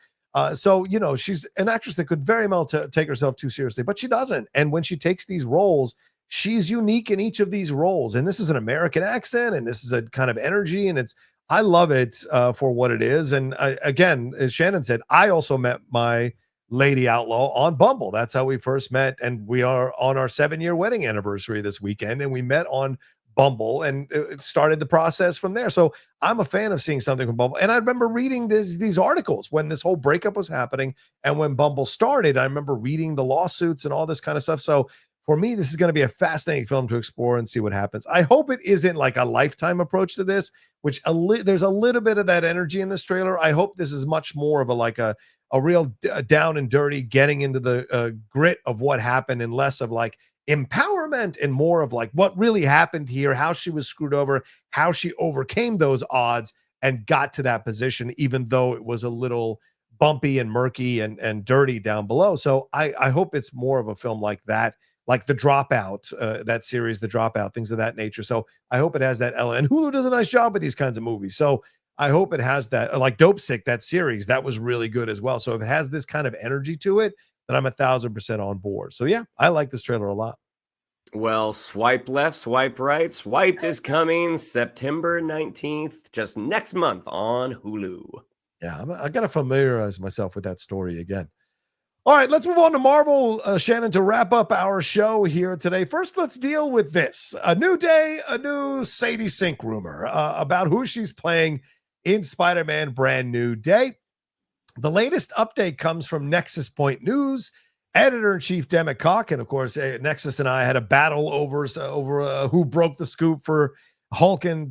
So, she's an actress that could very well take herself too seriously, but she doesn't. And when she takes these roles, she's unique in each of these roles. And this is an American accent, and this is a kind of energy, and I love it for what it is. And again, as Shannon said, I also met my lady outlaw on Bumble. That's how we first met, and we are on our 7-year wedding anniversary this weekend, and we met on Bumble, and it started the process from there. So I'm a fan of seeing something from Bumble, and I remember reading these articles when this whole breakup was happening, and when Bumble started, I remember reading the lawsuits and all this kind of stuff. So for me, this is going to be a fascinating film to explore and see what happens. I hope it isn't like a Lifetime approach to this, which there's a little bit of that energy in this trailer. I hope this is much more of a real down and dirty getting into the grit of what happened, and less of like empowerment and more of like what really happened here, how she was screwed over, how she overcame those odds and got to that position, even though it was a little bumpy and murky and dirty down below. So I hope it's more of a film like that, like The Dropout, that series, The Dropout, things of that nature. So I hope it has that element. And Hulu does a nice job with these kinds of movies. So I hope it has that, like Dope Sick, that series, that was really good as well. So if it has this kind of energy to it, then I'm 1,000% on board. So yeah, I like this trailer a lot. Well, swipe left, swipe right. Swiped is coming September 19th, just next month on Hulu. Yeah, I got to familiarize myself with that story again. All right, let's move on to Marvel, Shannon, to wrap up our show here today. First, let's deal with this. A new day, a new Sadie Sink rumor about who she's playing in Spider-Man Brand New Day. The latest update comes from Nexus Point News. Editor-in-chief Demet Koch, and of course, Nexus and I had a battle over who broke the scoop for Hulk and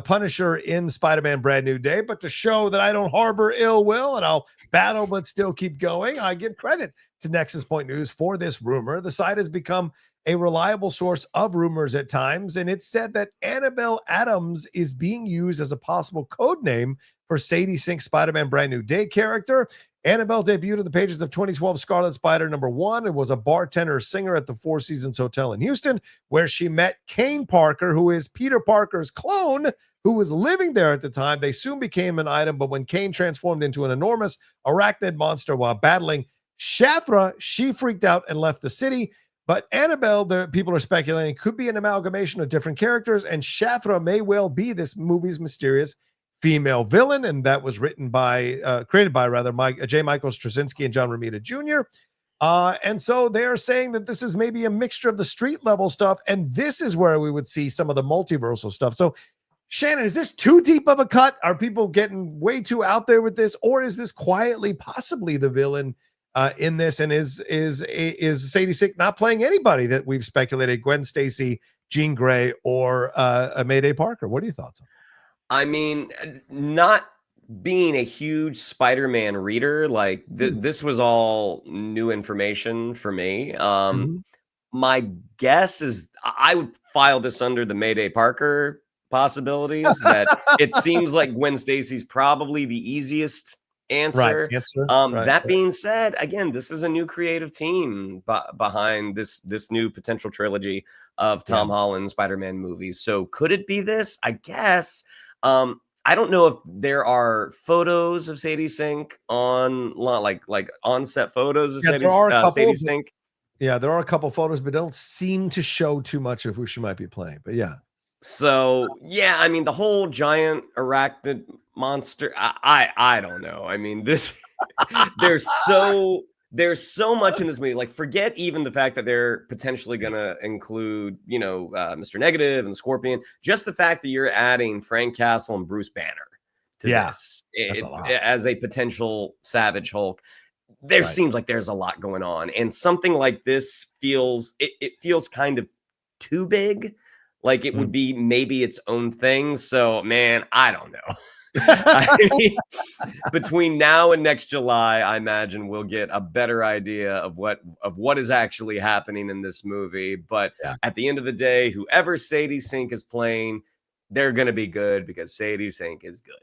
Punisher in Spider-Man Brand New Day. But to show that I don't harbor ill will and I'll battle but still keep going, I give credit to Nexus Point News for this rumor. The site has become a reliable source of rumors at times, and it said that Annabelle Adams is being used as a possible code name for Sadie Sink Spider-Man Brand New Day character. Annabelle debuted in the pages of 2012 Scarlet Spider #1 and was a bartender singer at the Four Seasons Hotel in Houston, where she met Kane Parker, who is Peter Parker's clone, who was living there at the time. They soon became an item, but when Kane transformed into an enormous arachnid monster while battling Shathra, she freaked out and left the city. But Annabelle, the people are speculating, could be an amalgamation of different characters, and Shathra may well be this movie's mysterious female villain, and that was created by J. Michael Straczynski and John Romita Jr. And so they're saying that this is maybe a mixture of the street level stuff, and this is where we would see some of the multiversal stuff. So, Shannon, is this too deep of a cut? Are people getting way too out there with this, or is this quietly possibly the villain in this? And is Sadie Sink not playing anybody that we've speculated? Gwen Stacy, Jean Grey, or Mayday Parker? What are your thoughts on? I mean, not being a huge Spider-Man reader, like this was all new information for me. My guess is I would file this under the Mayday Parker possibilities. That it seems like Gwen Stacy's probably the easiest answer. That being said, again, this is a new creative team behind this new potential trilogy of Tom Holland Spider-Man movies. So could it be this? I guess. I don't know if there are photos of Sadie Sink on like on-set photos of Sadie Sink. Yeah, there are a couple photos, but don't seem to show too much of who she might be playing. But yeah. So yeah, I mean the whole giant arachnid monster. I don't know. I mean this. There's so much in this movie. Like, forget even the fact that they're potentially going to include, Mr. Negative and Scorpion. Just the fact that you're adding Frank Castle and Bruce Banner to this as a potential Savage Hulk. There seems like there's a lot going on, and something like this feels kind of too big. Like it would be maybe its own thing. So, man, I don't know. Between now and next July, I imagine we'll get a better idea of what is actually happening in this movie. But at the end of the day, whoever Sadie Sink is playing, they're going to be good because Sadie Sink is good.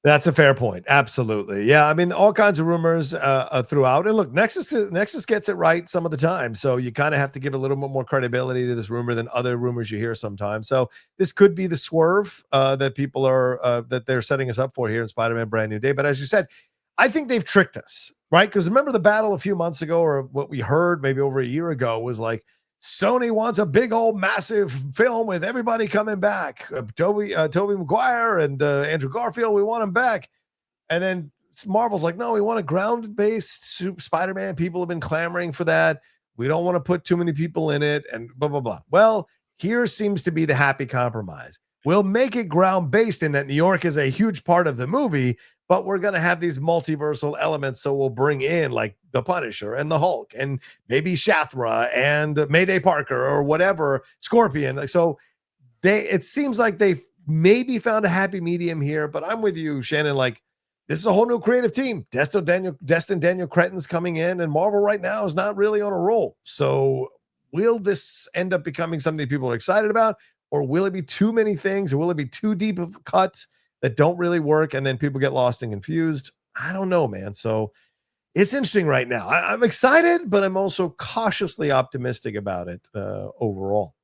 That's a fair point. Absolutely. Yeah. I mean, all kinds of rumors throughout. And look, Nexus gets it right some of the time. So you kind of have to give a little bit more credibility to this rumor than other rumors you hear sometimes. So this could be the swerve that people are that they're setting us up for here in Spider-Man Brand New Day. But as you said, I think they've tricked us, right? Because remember the battle a few months ago, or what we heard maybe over a year ago, was like, Sony wants a big old massive film with everybody coming back. Tobey Maguire and Andrew Garfield, we want them back. And then Marvel's like, no, we want a ground-based Spider-Man. People have been clamoring for that. We don't want to put too many people in it and blah, blah, blah. Well, here seems to be the happy compromise. We'll make it ground-based in that New York is a huge part of the movie, but we're going to have these multiversal elements. So we'll bring in like the Punisher and the Hulk and maybe Shathra and Mayday Parker or whatever, Scorpion. So it seems like they've maybe found a happy medium here, but I'm with you, Shannon. Like, this is a whole new creative team. Destin Daniel Cretton's coming in, and Marvel right now is not really on a roll. So will this end up becoming something people are excited about, or will it be too many things, or will it be too deep of cuts that don't really work, and then people get lost and confused? I don't know, man. So it's interesting right now. I'm excited, but I'm also cautiously optimistic about it overall.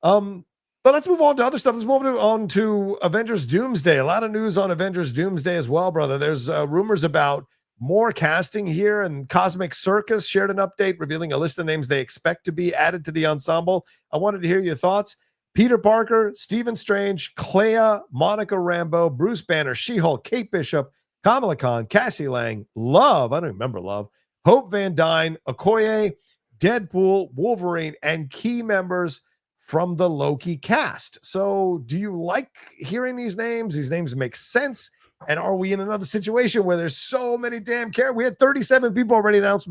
But let's move on to other stuff. Let's move on to Avengers Doomsday. A lot of news on Avengers Doomsday as well, brother. There's rumors about more casting here, and Cosmic Circus shared an update revealing a list of names they expect to be added to the ensemble. I wanted to hear your thoughts. Peter Parker, Stephen Strange, Clea, Monica Rambeau, Bruce Banner, She-Hulk, Kate Bishop, Kamala Khan, Cassie Lang, Love, I don't remember Love, Hope Van Dyne, Okoye, Deadpool, Wolverine, and key members from the Loki cast. So do you like hearing these names? These names make sense. And are we in another situation where there's so many damn characters? We had 37 people already announced,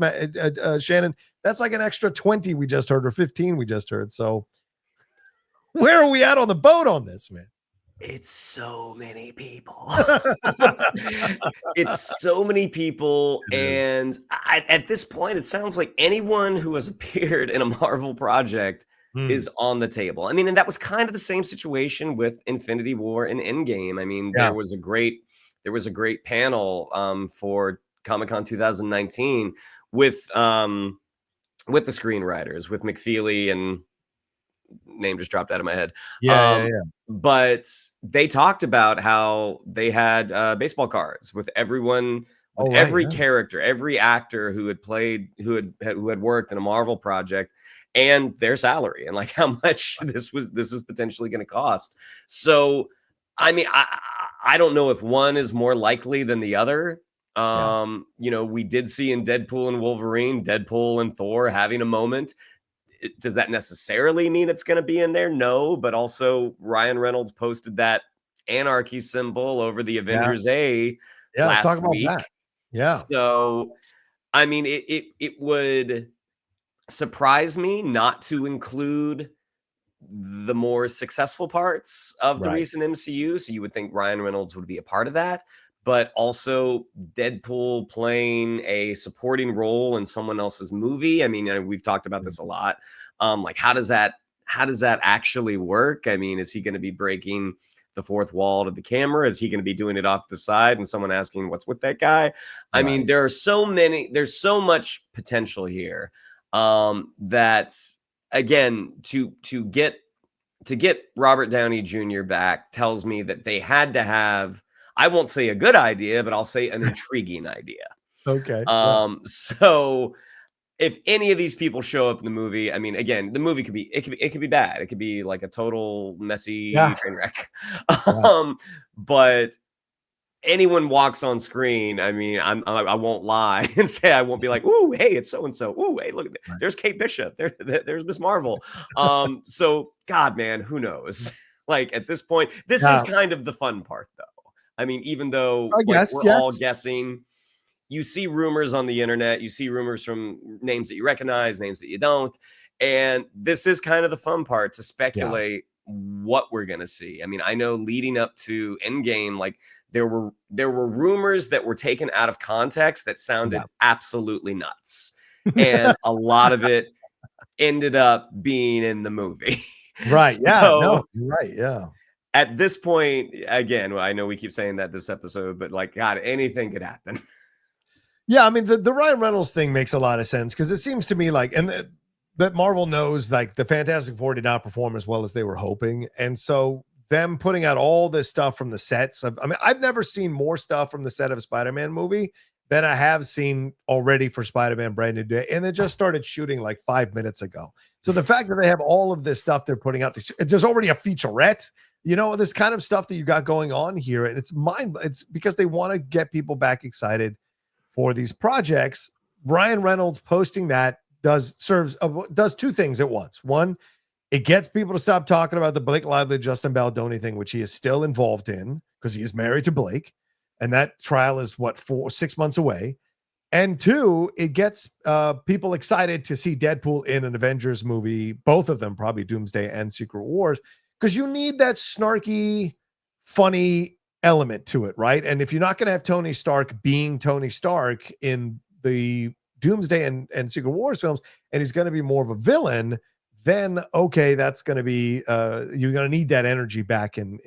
Shannon. That's like an extra 20 we just heard, or 15 we just heard. So where are we at on the boat on this, man? It's so many people. It's so many people. And at this point, it sounds like anyone who has appeared in a Marvel project is on the table. I mean, and that was kind of the same situation with Infinity War and Endgame. I mean, there was a great panel for Comic-Con 2019 with the screenwriters, with McFeely, and name just dropped out of my head. But they talked about how they had baseball cards with everyone, with every character, every actor who had played, who had worked in a Marvel project, and their salary, and like how much this is potentially going to cost. So, I mean, I don't know if one is more likely than the other. You know, we did see in Deadpool and Wolverine, Deadpool and Thor having a moment. Does that necessarily mean it's going to be in there? No, but also Ryan Reynolds posted that anarchy symbol over the Avengers last week. So, I mean, it would surprise me not to include the more successful parts of the recent MCU. So you would think Ryan Reynolds would be a part of that, but also Deadpool playing a supporting role in someone else's movie. I mean, we've talked about this a lot. Like, how does that actually work? I mean, is he going to be breaking the fourth wall to the camera? Is he going to be doing it off the side and someone asking what's with that guy? I mean, there's so much potential here. That again, to get Robert Downey Jr. back tells me that they had to have, I won't say a good idea, but I'll say an intriguing idea. So if any of these people show up in the movie, I mean, again, the movie could be bad. It could be like a total messy train wreck. But anyone walks on screen, I mean, I won't lie and say I won't be like, ooh, hey, it's so and so. Ooh, hey, look, there's Kate Bishop. There's Miss Marvel. So God, man, who knows? Like at this point, this is kind of the fun part, though. I mean, even though we're all guessing, you see rumors on the internet, you see rumors from names that you recognize, names that you don't, and this is kind of the fun part, to speculate what we're gonna see. I mean, I know leading up to Endgame, like there were rumors that were taken out of context that sounded absolutely nuts, and a lot of it ended up being in the movie. At this point, again, I know we keep saying that this episode, but like, God, anything could happen. I mean, the Ryan Reynolds thing makes a lot of sense, because it seems to me like, that Marvel knows like the Fantastic Four did not perform as well as they were hoping. And so them putting out all this stuff from the sets of, I mean, I've never seen more stuff from the set of a Spider-Man movie than I have seen already for Spider-Man Brand New Day. And they just started shooting like 5 minutes ago. So the fact that they have all of this stuff they're putting out, there's already a featurette, you know, this kind of stuff that you got going on here. And it's because they want to get people back excited for these projects. Ryan Reynolds posting that does two things at once. One, it gets people to stop talking about the Blake Lively, Justin Baldoni thing, which he is still involved in because he is married to Blake, and that trial is 6 months away. And two, it gets people excited to see Deadpool in an Avengers movie, both of them, probably Doomsday and Secret Wars, because you need that snarky, funny element to it, right? And if you're not going to have Tony Stark being Tony Stark in the Doomsday and Secret Wars films, and he's going to be more of a villain, then okay, that's going to be you're going to need that energy back in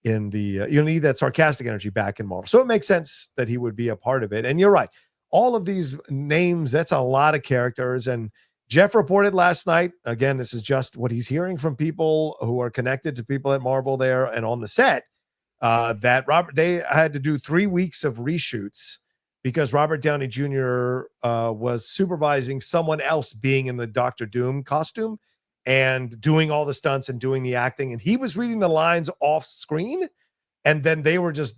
the you'll need that sarcastic energy back in Marvel. So it makes sense that he would be a part of it. And you're right, all of these names, that's a lot of characters. And Jeff reported last night, again, this is just what he's hearing from people who are connected to people at Marvel there and on the set, that they had to do 3 weeks of reshoots because Robert Downey Jr. Was supervising someone else being in the Doctor Doom costume and doing all the stunts and doing the acting. And he was reading the lines off screen. And then they were just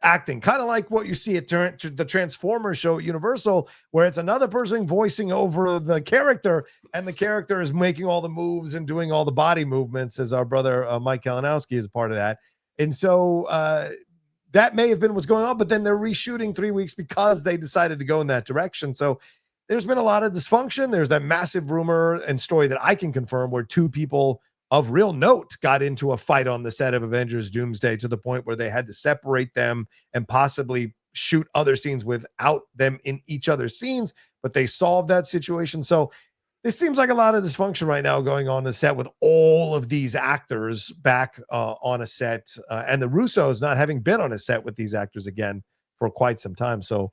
acting, kind of like what you see at the Transformers show at Universal, where it's another person voicing over the character, and the character is making all the moves and doing all the body movements, as our brother Mike Kalinowski is a part of that. And so that may have been what's going on, but then they're reshooting 3 weeks because they decided to go in that direction. So there's been a lot of dysfunction. There's that massive rumor and story that I can confirm where two people of real note got into a fight on the set of Avengers Doomsday to the point where they had to separate them and possibly shoot other scenes without them in each other's scenes, but they solved that situation. So this seems like a lot of dysfunction right now going on the set with all of these actors back on a set, and the Russos not having been on a set with these actors again for quite some time. So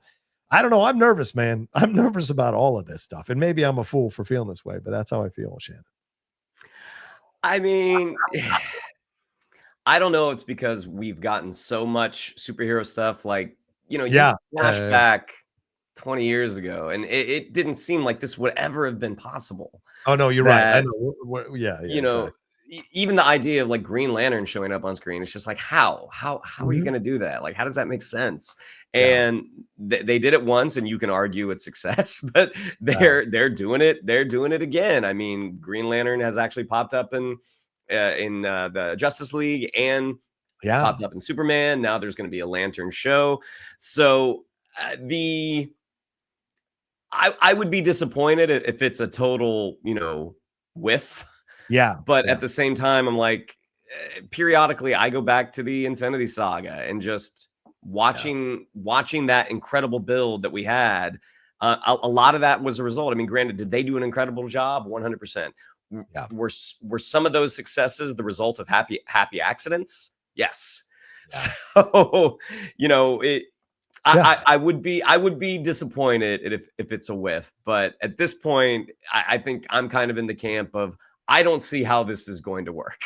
I don't know. I'm nervous, man. I'm nervous about all of this stuff. And maybe I'm a fool for feeling this way, but that's how I feel, Shannon. I mean, I don't know. It's because we've gotten so much superhero stuff. Like, you flash back 20 years ago, and it didn't seem like this would ever have been possible. Oh, no, you're right. I know. Yeah, exactly. Even the idea of like Green Lantern showing up on screen, it's just like, how are you going to do that? Like, how does that make sense? And they did it once, and you can argue it's success, but they're doing it. They're doing it again. I mean, Green Lantern has actually popped up in the Justice League and popped up in Superman. Now there's going to be a Lantern show. So I would be disappointed if it's a total, whiff. Yeah. But at the same time, I'm like, periodically I go back to the Infinity Saga and just watching that incredible build that we had. A lot of that was a result. I mean, granted, did they do an incredible job? 100%. Yeah. Were some of those successes the result of happy accidents? Yes. Yeah. So, I would be disappointed if it's a whiff, but at this point, I think I'm kind of in the camp of I don't see how this is going to work.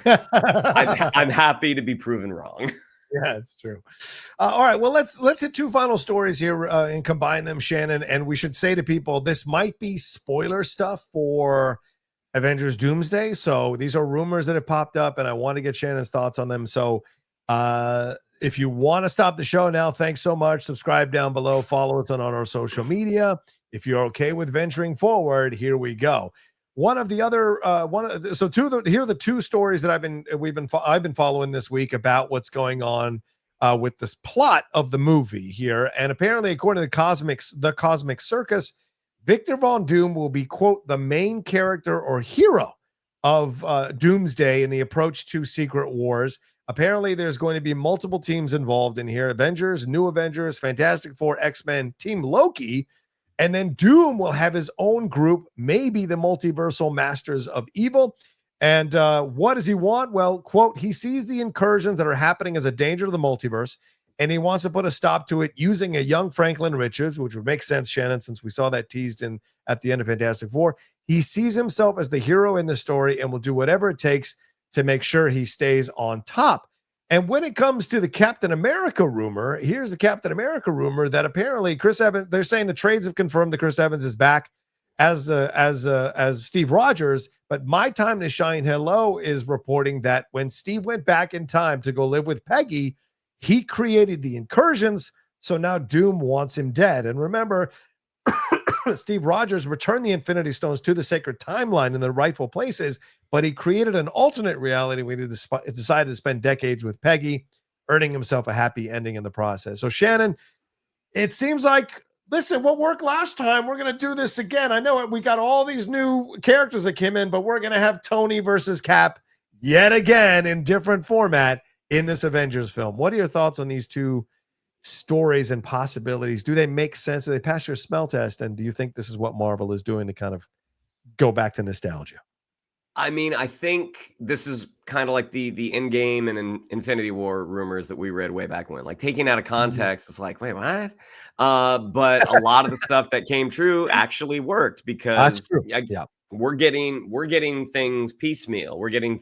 I'm happy to be proven wrong. Yeah, it's true. All right, well, let's hit two final stories here and combine them, Shannon. And we should say to people, this might be spoiler stuff for Avengers Doomsday. So these are rumors that have popped up, and I want to get Shannon's thoughts on them. So if you want to stop the show now, thanks so much. Subscribe down below. Follow us on our social media. If you're okay with venturing forward, here we go. One of the other here are the two stories that I've been following this week about what's going on with this plot of the movie here. And apparently, according to the Cosmic Circus, Victor Von Doom will be, quote, the main character or hero of Doomsday in the approach to Secret Wars. Apparently, there's going to be multiple teams involved in here: Avengers, New Avengers, Fantastic Four, X-Men, Team Loki. And then Doom will have his own group, maybe the multiversal Masters of Evil. And what does he want? Well, quote, he sees the incursions that are happening as a danger to the multiverse, and he wants to put a stop to it using a young Franklin Richards, which would make sense, Shannon, since we saw that teased at the end of Fantastic Four. He sees himself as the hero in the story and will do whatever it takes to make sure he stays on top. And when it comes to the Captain America rumor, here's the Captain America rumor that apparently Chris Evans, they're saying the trades have confirmed that Chris Evans is back as Steve Rogers. But My Time to Shine Hello is reporting that when Steve went back in time to go live with Peggy, he created the incursions. So now Doom wants him dead. And remember, Steve Rogers returned the Infinity Stones to the sacred timeline in their rightful places, but he created an alternate reality when he decided to spend decades with Peggy, earning himself a happy ending in the process. So, Shannon, it seems like, listen, what worked last time, we're going to do this again. I know we got all these new characters that came in, but we're going to have Tony versus Cap yet again in different format in this Avengers film. What are your thoughts on these two stories and possibilities? Do they make sense? Do they pass your smell test? And do you think this is what Marvel is doing to kind of go back to nostalgia? I mean, I think this is kind of like the Endgame and Infinity War rumors that we read way back when. Like, taking out of context, it's like, wait, what? But a lot of the stuff that came true actually worked because we're getting things piecemeal. We're getting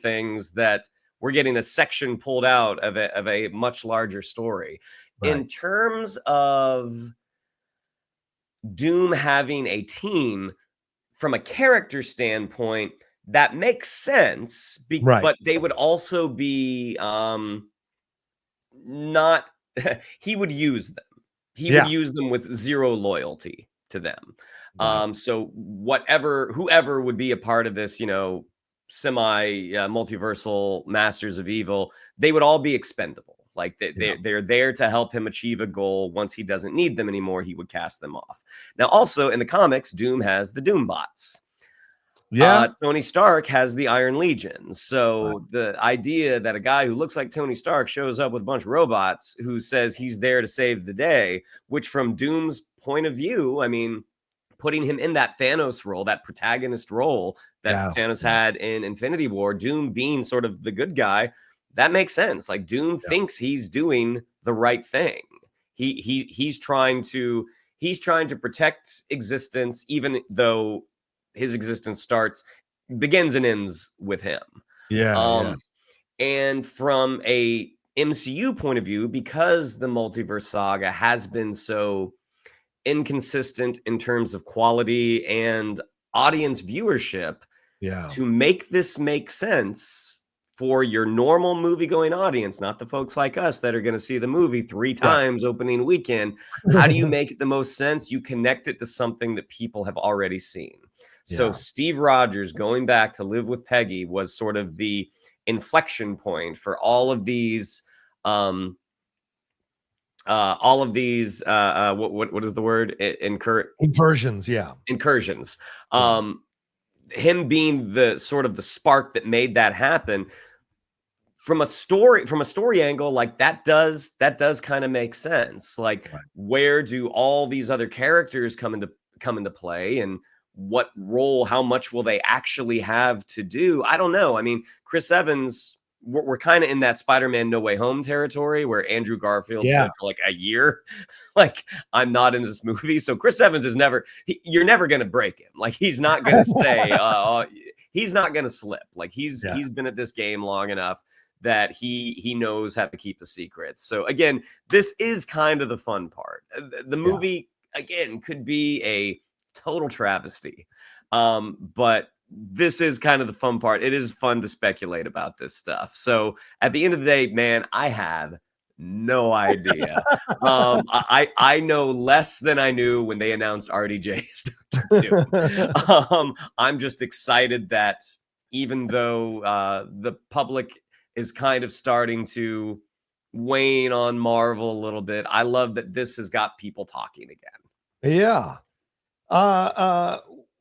a section pulled out of a much larger story. Right. In terms of Doom having a team, from a character standpoint, that makes sense, right. But they would also be not he would use them. He Yeah. would use them with zero loyalty to them. Right. So whoever would be a part of this, semi multiversal Masters of Evil, they would all be expendable. Like Yeah. they're there to help him achieve a goal. Once he doesn't need them anymore, he would cast them off. Now, also in the comics, Doom has the Doom bots. Yeah. Tony Stark has the Iron Legion. So Right. the idea that a guy who looks like Tony Stark shows up with a bunch of robots who says he's there to save the day, which from Doom's point of view, I mean, putting him in that Thanos role, that protagonist role that Thanos had in Infinity War, Doom being sort of the good guy, that makes sense. Like Doom thinks he's doing the right thing. He's trying to protect existence, even though his existence begins and ends with him. Yeah. And from a MCU point of view, because the multiverse saga has been so inconsistent in terms of quality and audience viewership, to make this make sense for your normal movie-going audience, not the folks like us that are going to see the movie 3 times opening weekend, how do you make it the most sense? You connect it to something that people have already seen. So Steve Rogers going back to live with Peggy was sort of the inflection point for all of these what is the word? Incursions. Incursions. Him being the sort of the spark that made that happen. From a story angle, like that does kind of make sense. Like, where do all these other characters come into play, and what role, how much will they actually have to do? I don't know. I mean, Chris Evans, we're kind of in that Spider-Man No Way Home territory where Andrew Garfield said for like a year, like, I'm not in this movie. So Chris Evans is you're never going to break him. Like, he's not going to say, he's not going to slip. Like, he's been at this game long enough that he knows how to keep a secret. So again, this is kind of the fun part. The movie, again, could be a total travesty. But this is kind of the fun part. It is fun to speculate about this stuff. So at the end of the day, man, I have no idea. I know less than I knew when they announced RDJ as Dr. Doom. I'm just excited that even though the public is kind of starting to wane on Marvel a little bit, I love that this has got people talking again. Yeah.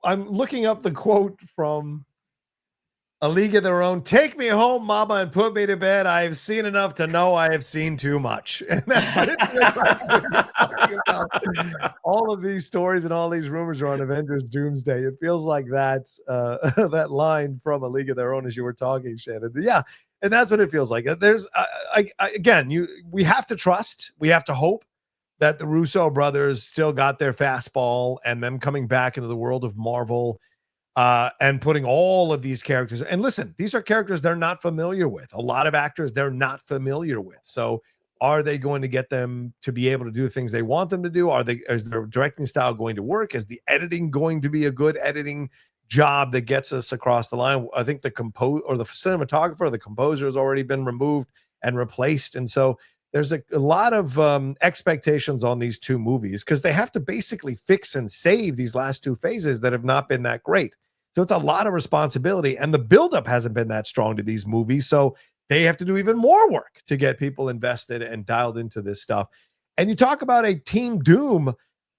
I'm looking up the quote from A League of Their Own. Take me home, mama, and put me to bed. I have seen enough to know I have seen too much. And that's what it feels like when you're talking about all of these stories and all these rumors around Avengers Doomsday. It feels like that's that line from A League of Their Own as you were talking, Shannon. Yeah, and that's what it feels like. There's we have to trust, we have to hope that the Russo brothers still got their fastball, and them coming back into the world of Marvel and putting all of these characters. And listen, these are characters they're not familiar with. A lot of actors they're not familiar with. So are they going to get them to be able to do things they want them to do? Is their directing style going to work? Is the editing going to be a good editing job that gets us across the line? I think the cinematographer, the composer has already been removed and replaced. And so there's a lot of expectations on these two movies because they have to basically fix and save these last two phases that have not been that great. So it's a lot of responsibility, and the buildup hasn't been that strong to these movies. So they have to do even more work to get people invested and dialed into this stuff. And you talk about a Team Doom.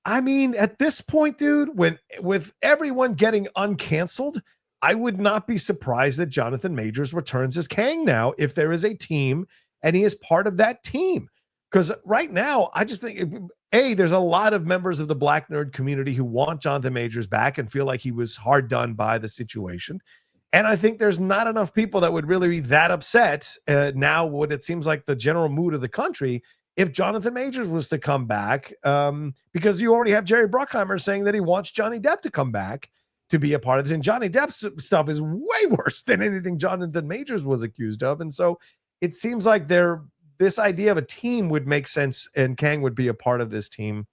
I mean, at this point, dude, with everyone getting uncanceled, I would not be surprised that Jonathan Majors returns as Kang now if there is a team and he is part of that team. Because right now, I just think, there's a lot of members of the Black nerd community who want Jonathan Majors back and feel like he was hard done by the situation. And I think there's not enough people that would really be that upset now, what it seems like the general mood of the country, if Jonathan Majors was to come back, because you already have Jerry Bruckheimer saying that he wants Johnny Depp to come back to be a part of this. And Johnny Depp's stuff is way worse than anything Jonathan Majors was accused of. And so it seems like this idea of a team would make sense, and Kang would be a part of this team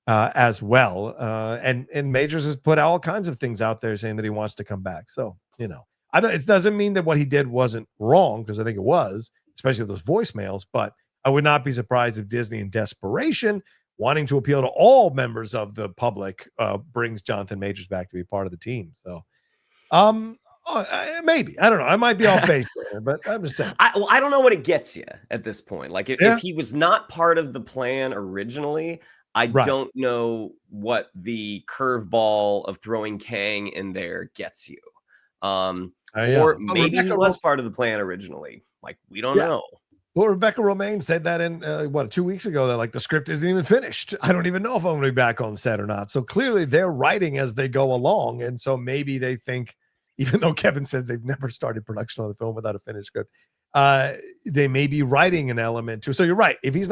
as well. And Majors has put all kinds of things out there saying that he wants to come back. So, it doesn't mean that what he did wasn't wrong, because I think it was, especially those voicemails, but I would not be surprised if Disney, in desperation, wanting to appeal to all members of the public, brings Jonathan Majors back to be part of the team. So, maybe, I don't know. I might be off base there, but I'm just saying. I don't know what it gets you at this point. Like if he was not part of the plan originally, I don't know what the curveball of throwing Kang in there gets you. Or maybe he was part of the plan originally. Like, we don't know. Well, Rebecca Romaine said that in 2 weeks ago, that like the script isn't even finished. I don't even know if I'm going to be back on set or not. So clearly they're writing as they go along. And so maybe they think, even though Kevin says they've never started production on the film without a finished script, they may be writing an element too. So you're right. If he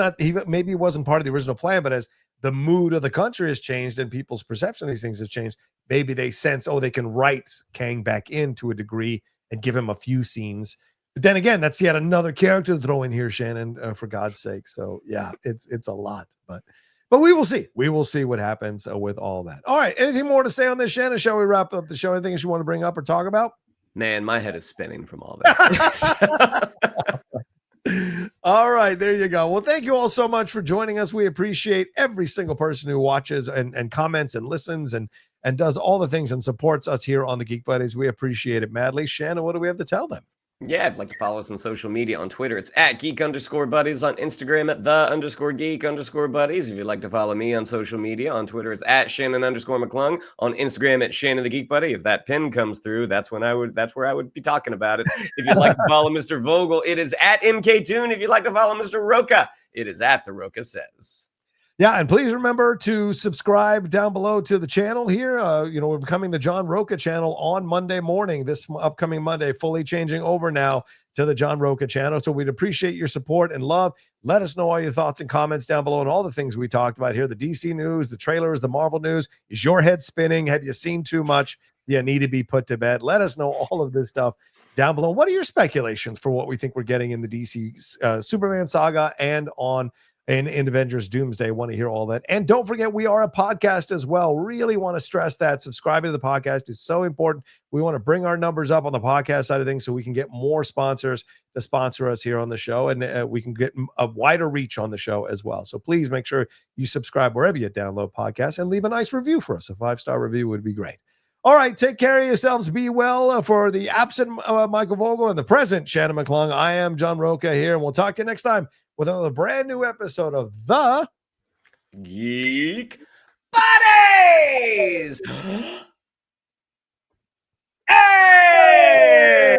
maybe wasn't part of the original plan, but as the mood of the country has changed and people's perception of these things has changed, maybe they sense, they can write Kang back in to a degree and give him a few scenes. But then again, that's yet another character to throw in here, Shannon, for God's sake. So yeah, it's a lot, but we will see. We will see what happens with all that. All right. Anything more to say on this, Shannon? Shall we wrap up the show? Anything else you want to bring up or talk about? Man, my head is spinning from all this. All right, there you go. Well, thank you all so much for joining us. We appreciate every single person who watches and comments and listens and does all the things and supports us here on the Geek Buddies. We appreciate it madly. Shannon, what do we have to tell them? Yeah, if you'd like to follow us on social media, on Twitter, it's at @geek_buddies, on Instagram at _geek_buddies. If you'd like to follow me on social media, on Twitter, it's at Shannon_McClung, on Instagram at Shannon the Geek Buddy. If that pin comes through, that's where I would be talking about it. If you'd like to follow Mr. Vogel, it is at MKToon. If you'd like to follow Mr. Rocha, it is at The Rocha Says. Yeah, and please remember to subscribe down below to the channel here. We're becoming the John Rocha channel on Monday morning, this upcoming Monday, fully changing over now to the John Rocha channel. So we'd appreciate your support and love. Let us know all your thoughts and comments down below and all the things we talked about here, the DC news, the trailers, the Marvel news. Is your head spinning? Have you seen too much? You need to be put to bed. Let us know all of this stuff down below. What are your speculations for what we think we're getting in the DC Superman saga and in Avengers Doomsday? Want to hear all that. And don't forget, we are a podcast as well. Really want to stress that subscribing to the podcast is so important. We want to bring our numbers up on the podcast side of things so we can get more sponsors to sponsor us here on the show, and we can get a wider reach on the show as well. So please make sure you subscribe wherever you download podcasts and leave a nice review for us. A 5-star review would be great. All right, take care of yourselves. Be well. For the absent Michael Vogel and the present Shannon McClung, I am John Rocha here, and we'll talk to you next time with another brand new episode of the Geek Buddies. Hey!